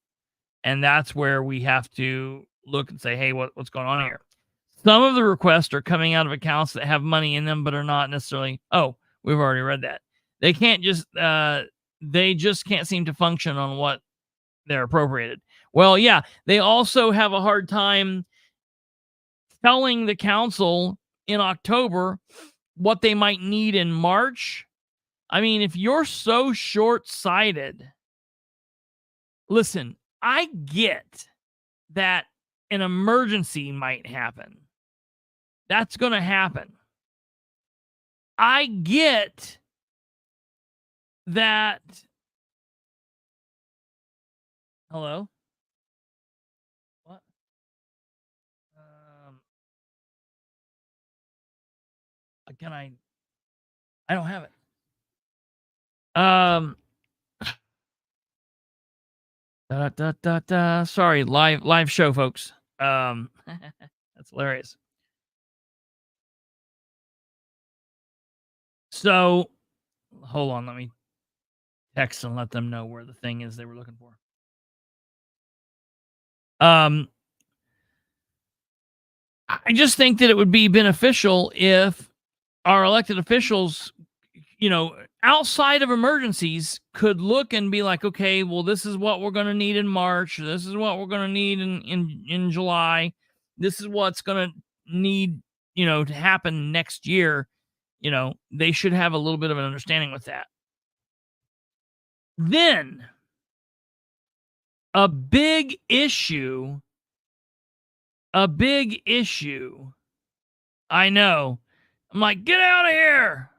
And that's where we have to look and say, hey, what's going on here? Some of the requests are coming out of accounts that have money in them, but are not necessarily, we've already read that. They can't just, they just can't seem to function on what they're appropriated. Well, yeah, they also have a hard time telling the council in October what they might need in March. I mean, if you're so short-sighted, listen, I get that an emergency might happen. That's going to happen. I get that. Hello? What? Can I don't have it. Sorry, live show, folks. That's hilarious. So, hold on, let me text and let them know where the thing is they were looking for. I just think that it would be beneficial if our elected officials, outside of emergencies, could look and be like, okay, well, this is what we're going to need in March. This is what we're going to need in July. This is what's going to need, to happen next year. They should have a little bit of an understanding with that. Then a big issue. I know. I'm like, get out of here.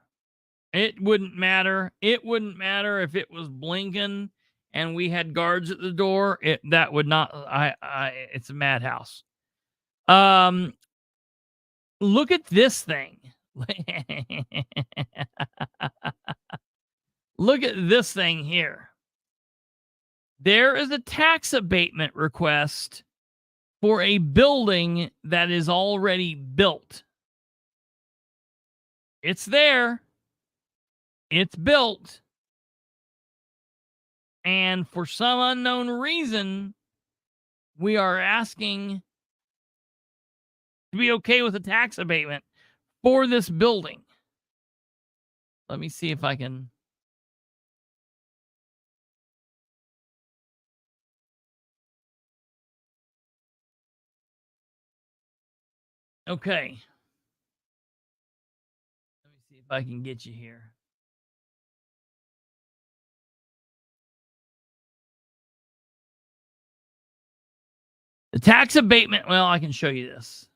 It wouldn't matter. It wouldn't matter if it was blinking and we had guards at the door. That would not. It's a madhouse. Look at this thing. Look at this thing here. There is a tax abatement request for a building that is already built. It's there. It's built. And for some unknown reason, we are asking to be okay with a tax abatement for this building. Let me see if I can. Okay. Let me see if I can get you here. The tax abatement, well, I can show you this.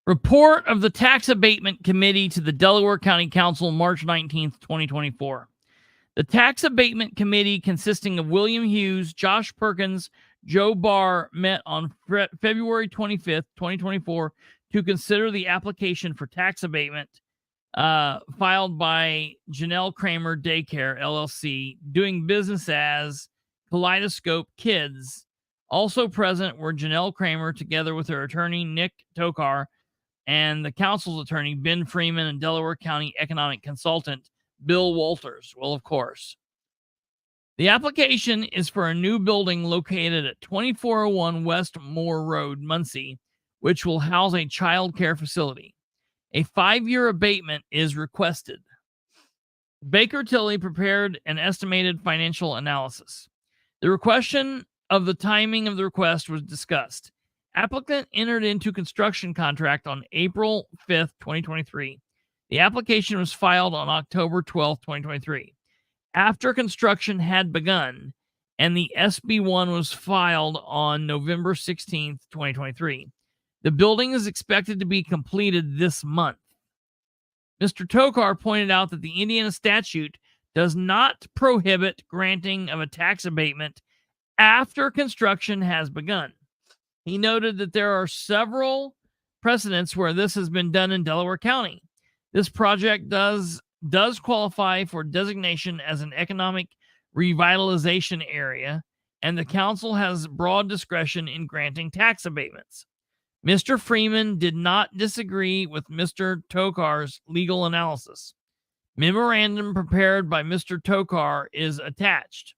Report of the Tax Abatement Committee to the Delaware County Council, March 19th, 2024. The Tax Abatement Committee, consisting of William Hughes, Josh Perkins, Joe Barr, met on February 25th, 2024 to consider the application for tax abatement filed by Janelle Kramer Daycare, LLC, doing business as Kaleidoscope Kids. Also present were Janelle Kramer together with her attorney Nick Tokar and the council's attorney Ben Freeman and Delaware County economic consultant Bill Walters. Well, of course. The application is for a new building located at 2401 West Moore Road, Muncie, which will house a child care facility. A 5-year abatement is requested. Baker Tilly prepared an estimated financial analysis. The question of the timing of the request was discussed. Applicant entered into construction contract on April 5th, 2023. The application was filed on October 12th, 2023. After construction had begun, and the SB1 was filed on November 16th, 2023. The building is expected to be completed this month. Mr. Tokar pointed out that the Indiana statute does not prohibit granting of a tax abatement after construction has begun. He noted that there are several precedents where this has been done in Delaware County. This project does qualify for designation as an economic revitalization area, and the council has broad discretion in granting tax abatements. Mr. Freeman did not disagree with Mr. Tokar's legal analysis. Memorandum prepared by Mr. Tokar is attached.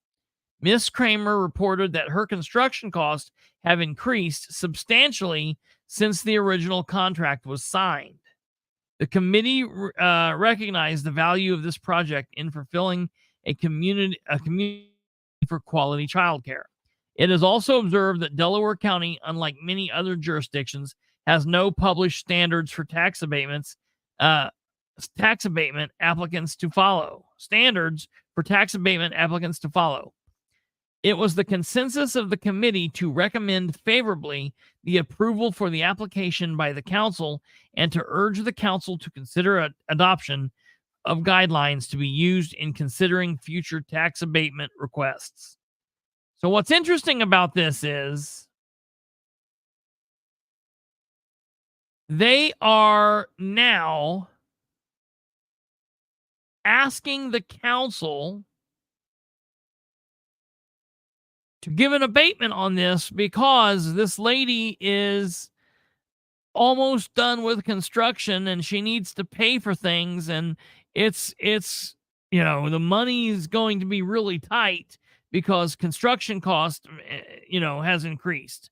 Ms. Kramer reported that her construction costs have increased substantially since the original contract was signed. The committee recognized the value of this project in fulfilling a community for quality childcare. It is also observed that Delaware County, unlike many other jurisdictions, has no published standards for tax abatement applicants to follow. Standards for tax abatement applicants to follow. It was the consensus of the committee to recommend favorably the approval for the application by the council and to urge the council to consider adoption of guidelines to be used in considering future tax abatement requests. So what's interesting about this is they are now asking the council to give an abatement on this because this lady is almost done with construction and she needs to pay for things, and it's the money is going to be really tight because construction cost has increased.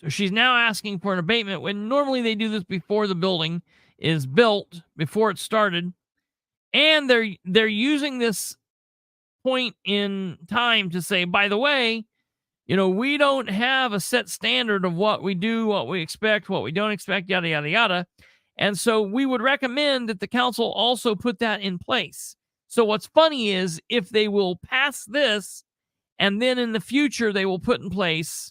So she's now asking for an abatement when normally they do this before the building is built, before it started, and they're using this point in time to say, by the way, we don't have a set standard of what we do, what we expect, what we don't expect, yada, yada, yada. And so we would recommend that the council also put that in place. So what's funny is if they will pass this and then in the future they will put in place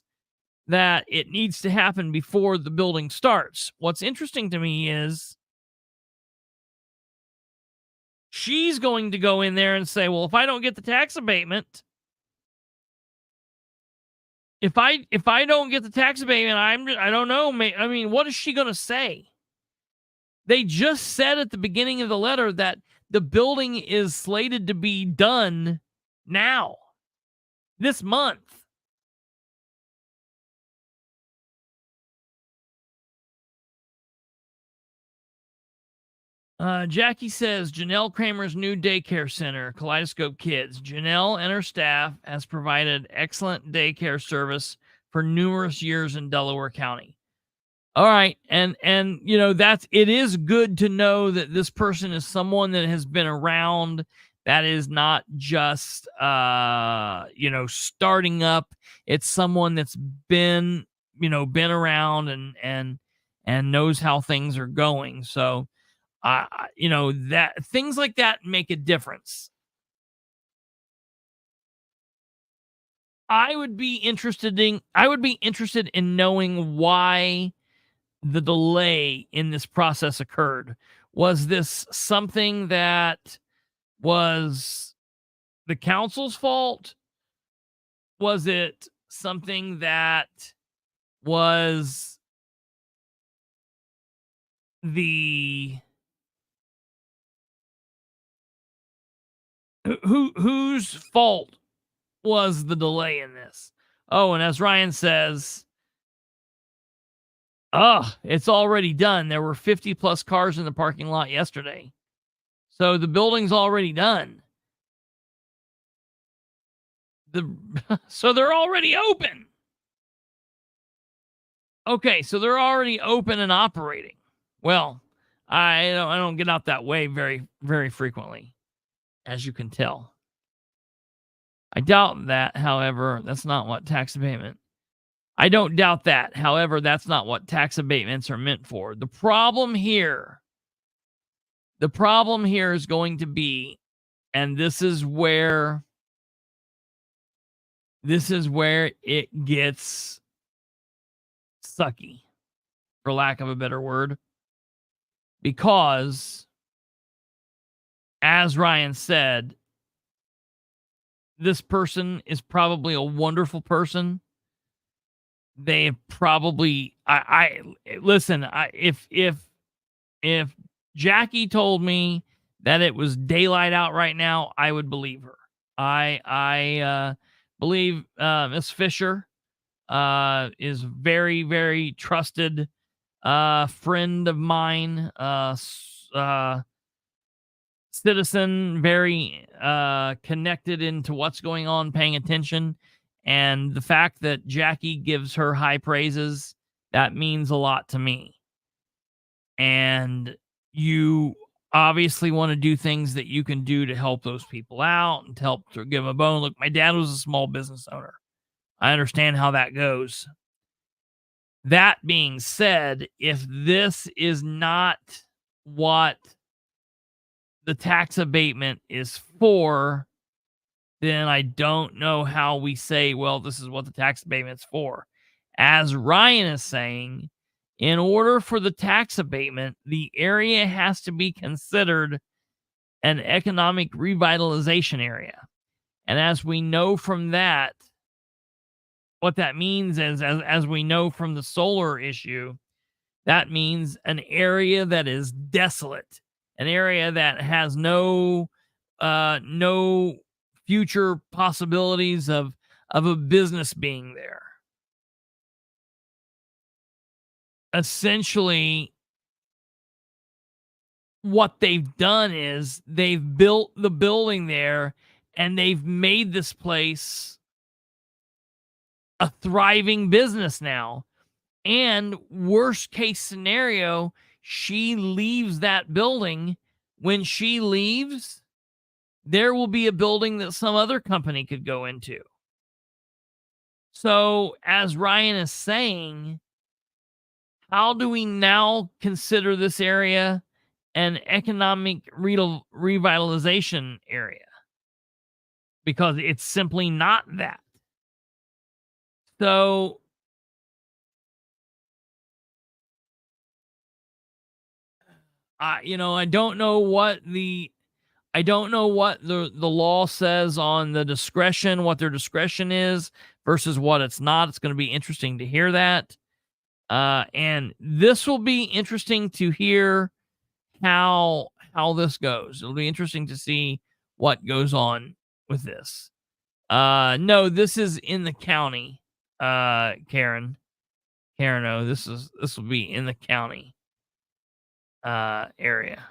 that it needs to happen before the building starts. What's interesting to me is she's going to go in there and say, well, if I don't get the tax abatement, if I don't get the tax abatement, I don't know. I mean, what is she going to say? They just said at the beginning of the letter that the building is slated to be done now, this month. Jackie says, Janelle Kramer's new daycare center, Kaleidoscope Kids. Janelle and her staff has provided excellent daycare service for numerous years in Delaware County. All right. And it is good to know that this person is someone that has been around, that is not just, starting up. It's someone that's been around and knows how things are going. So, that things like that make a difference. I would be interested in knowing why the delay in this process occurred. Was this something that was the council's fault? Was it something that was whose fault was the delay in this? Oh, and as Ryan says, it's already done. There were 50 plus cars in the parking lot yesterday. So the building's already done. So they're already open. Okay, so they're already open and operating. Well, I don't get out that way very, very frequently, as you can tell. I doubt that, however, that's not what tax abatement. I don't doubt that. However, that's not what tax abatements are meant for. The problem here is going to be, and this is where it gets sucky, for lack of a better word, because as Ryan said, this person is probably a wonderful person. They probably, listen, if Jackie told me that it was daylight out right now, I would believe her. I believe Miss Fisher is very, very trusted friend of mine, citizen, very connected into what's going on, paying attention. And the fact that Jackie gives her high praises, that means a lot to me. And you obviously want to do things that you can do to help those people out and to help to give them a bone. Look, my dad was a small business owner. I understand how that goes. That being said, if this is not what the tax abatement is for, then I don't know how we say, well, this is what the tax abatement's for. As Ryan is saying, in order for the tax abatement, the area has to be considered an economic revitalization area. And as we know from that, what that means is, as we know from the solar issue, that means an area that is desolate, an area that has no future possibilities of a business being there. Essentially, what they've done is they've built the building there and they've made this place a thriving business now. And worst case scenario, she leaves that building. When she leaves, there will be a building that some other company could go into. So, as Ryan is saying, how do we now consider this area an economic revitalization area? Because it's simply not that. So, I don't know what the law says on the discretion, what their discretion is versus what it's not. It's going to be interesting to hear that. And this will be interesting to hear how this goes. It'll be interesting to see what goes on with this. No, this is in the county, Karen. No, this will be in the county area.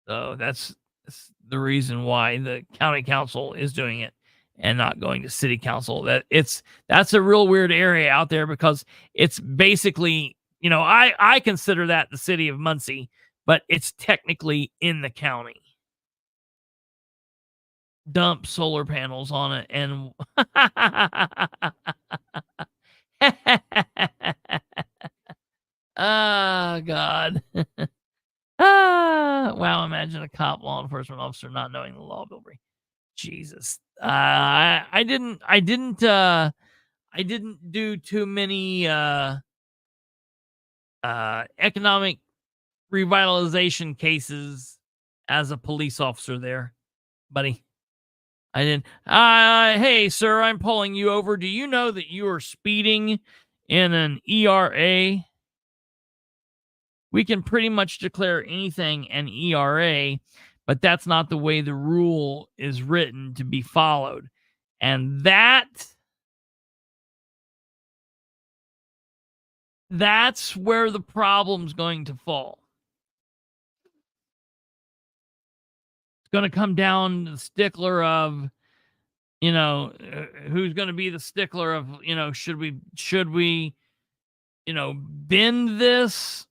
So that's the reason why the county council is doing it and not going to city council. That's a real weird area out there because it's basically, I consider that the city of Muncie, but it's technically in the county. Dump solar panels on it and oh God. Wow, imagine a cop law enforcement officer not knowing the law, Bilbrey. Jesus. I didn't do too many economic revitalization cases as a police officer there, buddy. I didn't. Hey, sir, I'm pulling you over. Do you know that you are speeding in an ERA? We can pretty much declare anything an ERA but that's not the way the rule is written to be followed. And that's where the problem's going to fall. It's going to come down to the stickler of, who's going to be the stickler of, should we, bend this?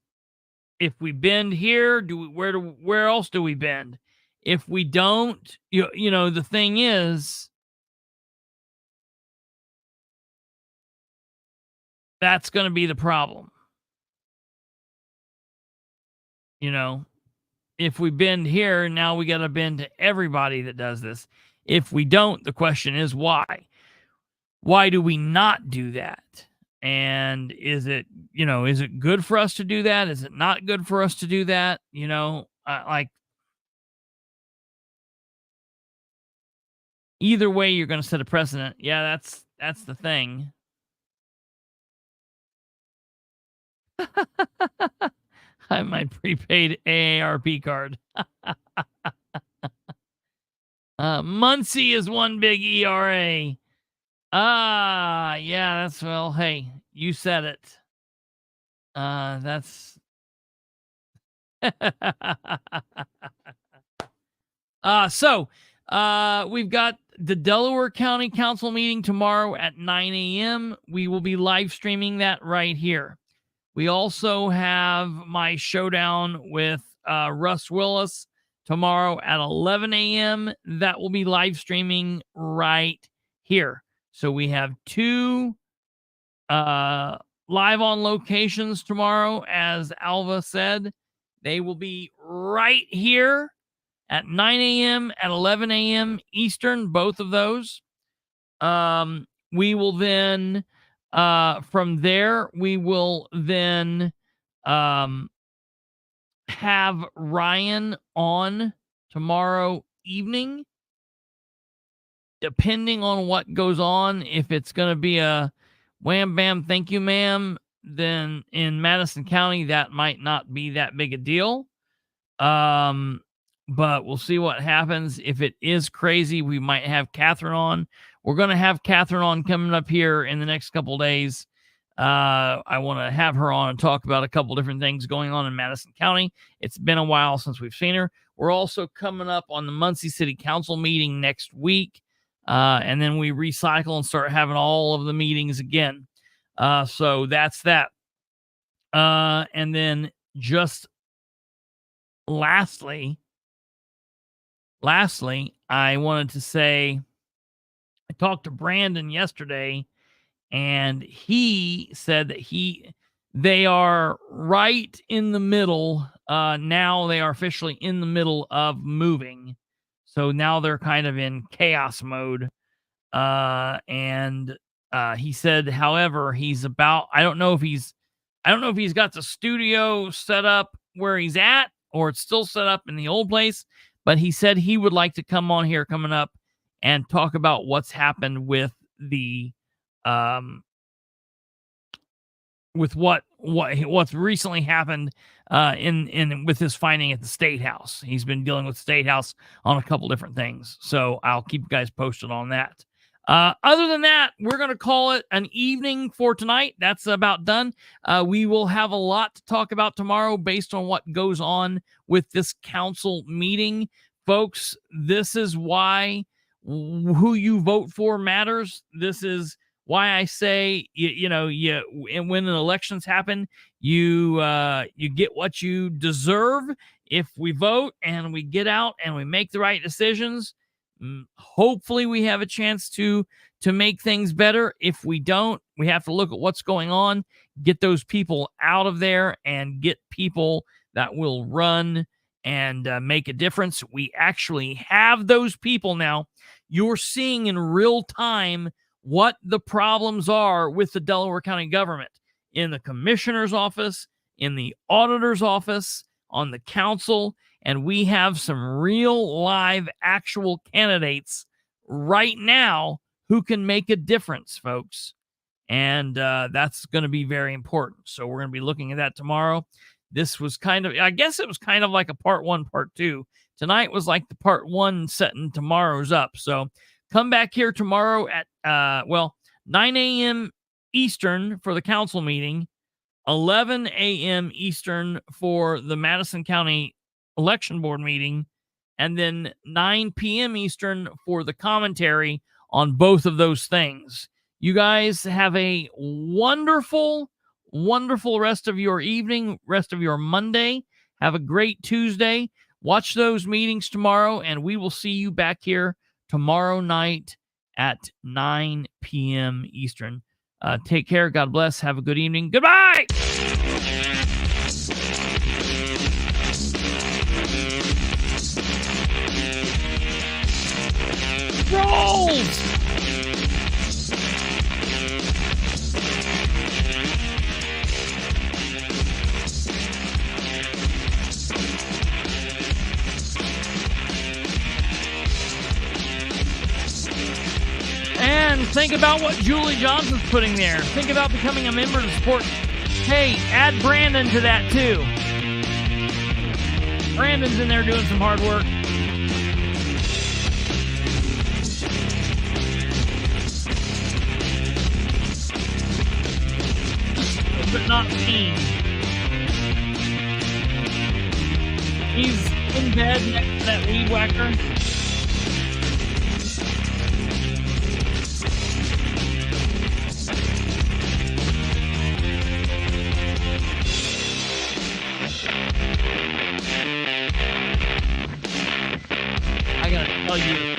If we bend here, where else do we bend? If we don't, the thing is, that's going to be the problem. If we bend here, now we got to bend to everybody that does this. If we don't, the question is why? Why do we not do that? And is it good for us to do that? Is it not good for us to do that? Either way, you're going to set a precedent. Yeah, that's the thing. I have my prepaid AARP card. Muncie is one big ERA. Yeah, hey, you said it. That's so we've got the Delaware County Council meeting tomorrow at 9 a.m. We will be live streaming that right here. We also have my showdown with Russ Willis tomorrow at 11 a.m. That will be live streaming right here. So we have two live on locations tomorrow, as Alva said. They will be right here at 9 a.m. at 11 a.m. Eastern, both of those. We will then, from there, we will then have Ryan on tomorrow evening. Depending on what goes on, if it's going to be a wham bam thank you ma'am, then in Madison County that might not be that big a deal. But we'll see what happens. If it is crazy, we might have Catherine on. We're going to have Catherine on coming up here in the next couple days. I want to have her on and talk about a couple different things going on in Madison County. It's been a while since we've seen her. We're also coming up on the Muncie City Council meeting next week. And then we recycle and start having all of the meetings again. So that's that. And then just lastly, I wanted to say, I talked to Brandon yesterday, and he said that they are right in the middle. Now they are officially in the middle of moving. So now they're kind of in chaos mode. And he said, however, I don't know if he's got the studio set up where he's at, or it's still set up in the old place, but he said he would like to come on here coming up and talk about what's happened with the, with what's recently happened in with his finding at the State House. He's been dealing with State House on a couple different things, so I'll keep you guys posted on that. Other than that, we're going to call it an evening for tonight. That's about done. We will have a lot to talk about tomorrow based on what goes on with this council meeting. Folks, this is why who you vote for matters. This is why I say, when elections happen, you get what you deserve. If we vote and we get out and we make the right decisions, hopefully we have a chance to make things better. If we don't, we have to look at what's going on, get those people out of there, and get people that will run and make a difference. We actually have those people now. You're seeing in real time what the problems are with the Delaware County government, in the commissioner's office, in the auditor's office, on the council. And we have some real live actual candidates right now who can make a difference, folks. And that's going to be very important. So we're going to be looking at that tomorrow. This was I guess it was kind of like a part one, part two Tonight was like the part 1 setting tomorrow's up. So come back here tomorrow at 9 a.m. Eastern for the council meeting, 11 a.m. Eastern for the Madison County Election Board meeting, and then 9 p.m. Eastern for the commentary on both of those things. You guys have a wonderful, wonderful rest of your evening, rest of your Monday. Have a great Tuesday. Watch those meetings tomorrow, and we will see you back here tomorrow night at 9 p.m. Eastern. Take care. God bless. Have a good evening. Goodbye. Rolls. And think about what Julie Johnson's putting there. Think about becoming a member to support. Hey, add Brandon to that too. Brandon's in there doing some hard work. But not seen. He's in bed next to that weed whacker. I gotta tell you.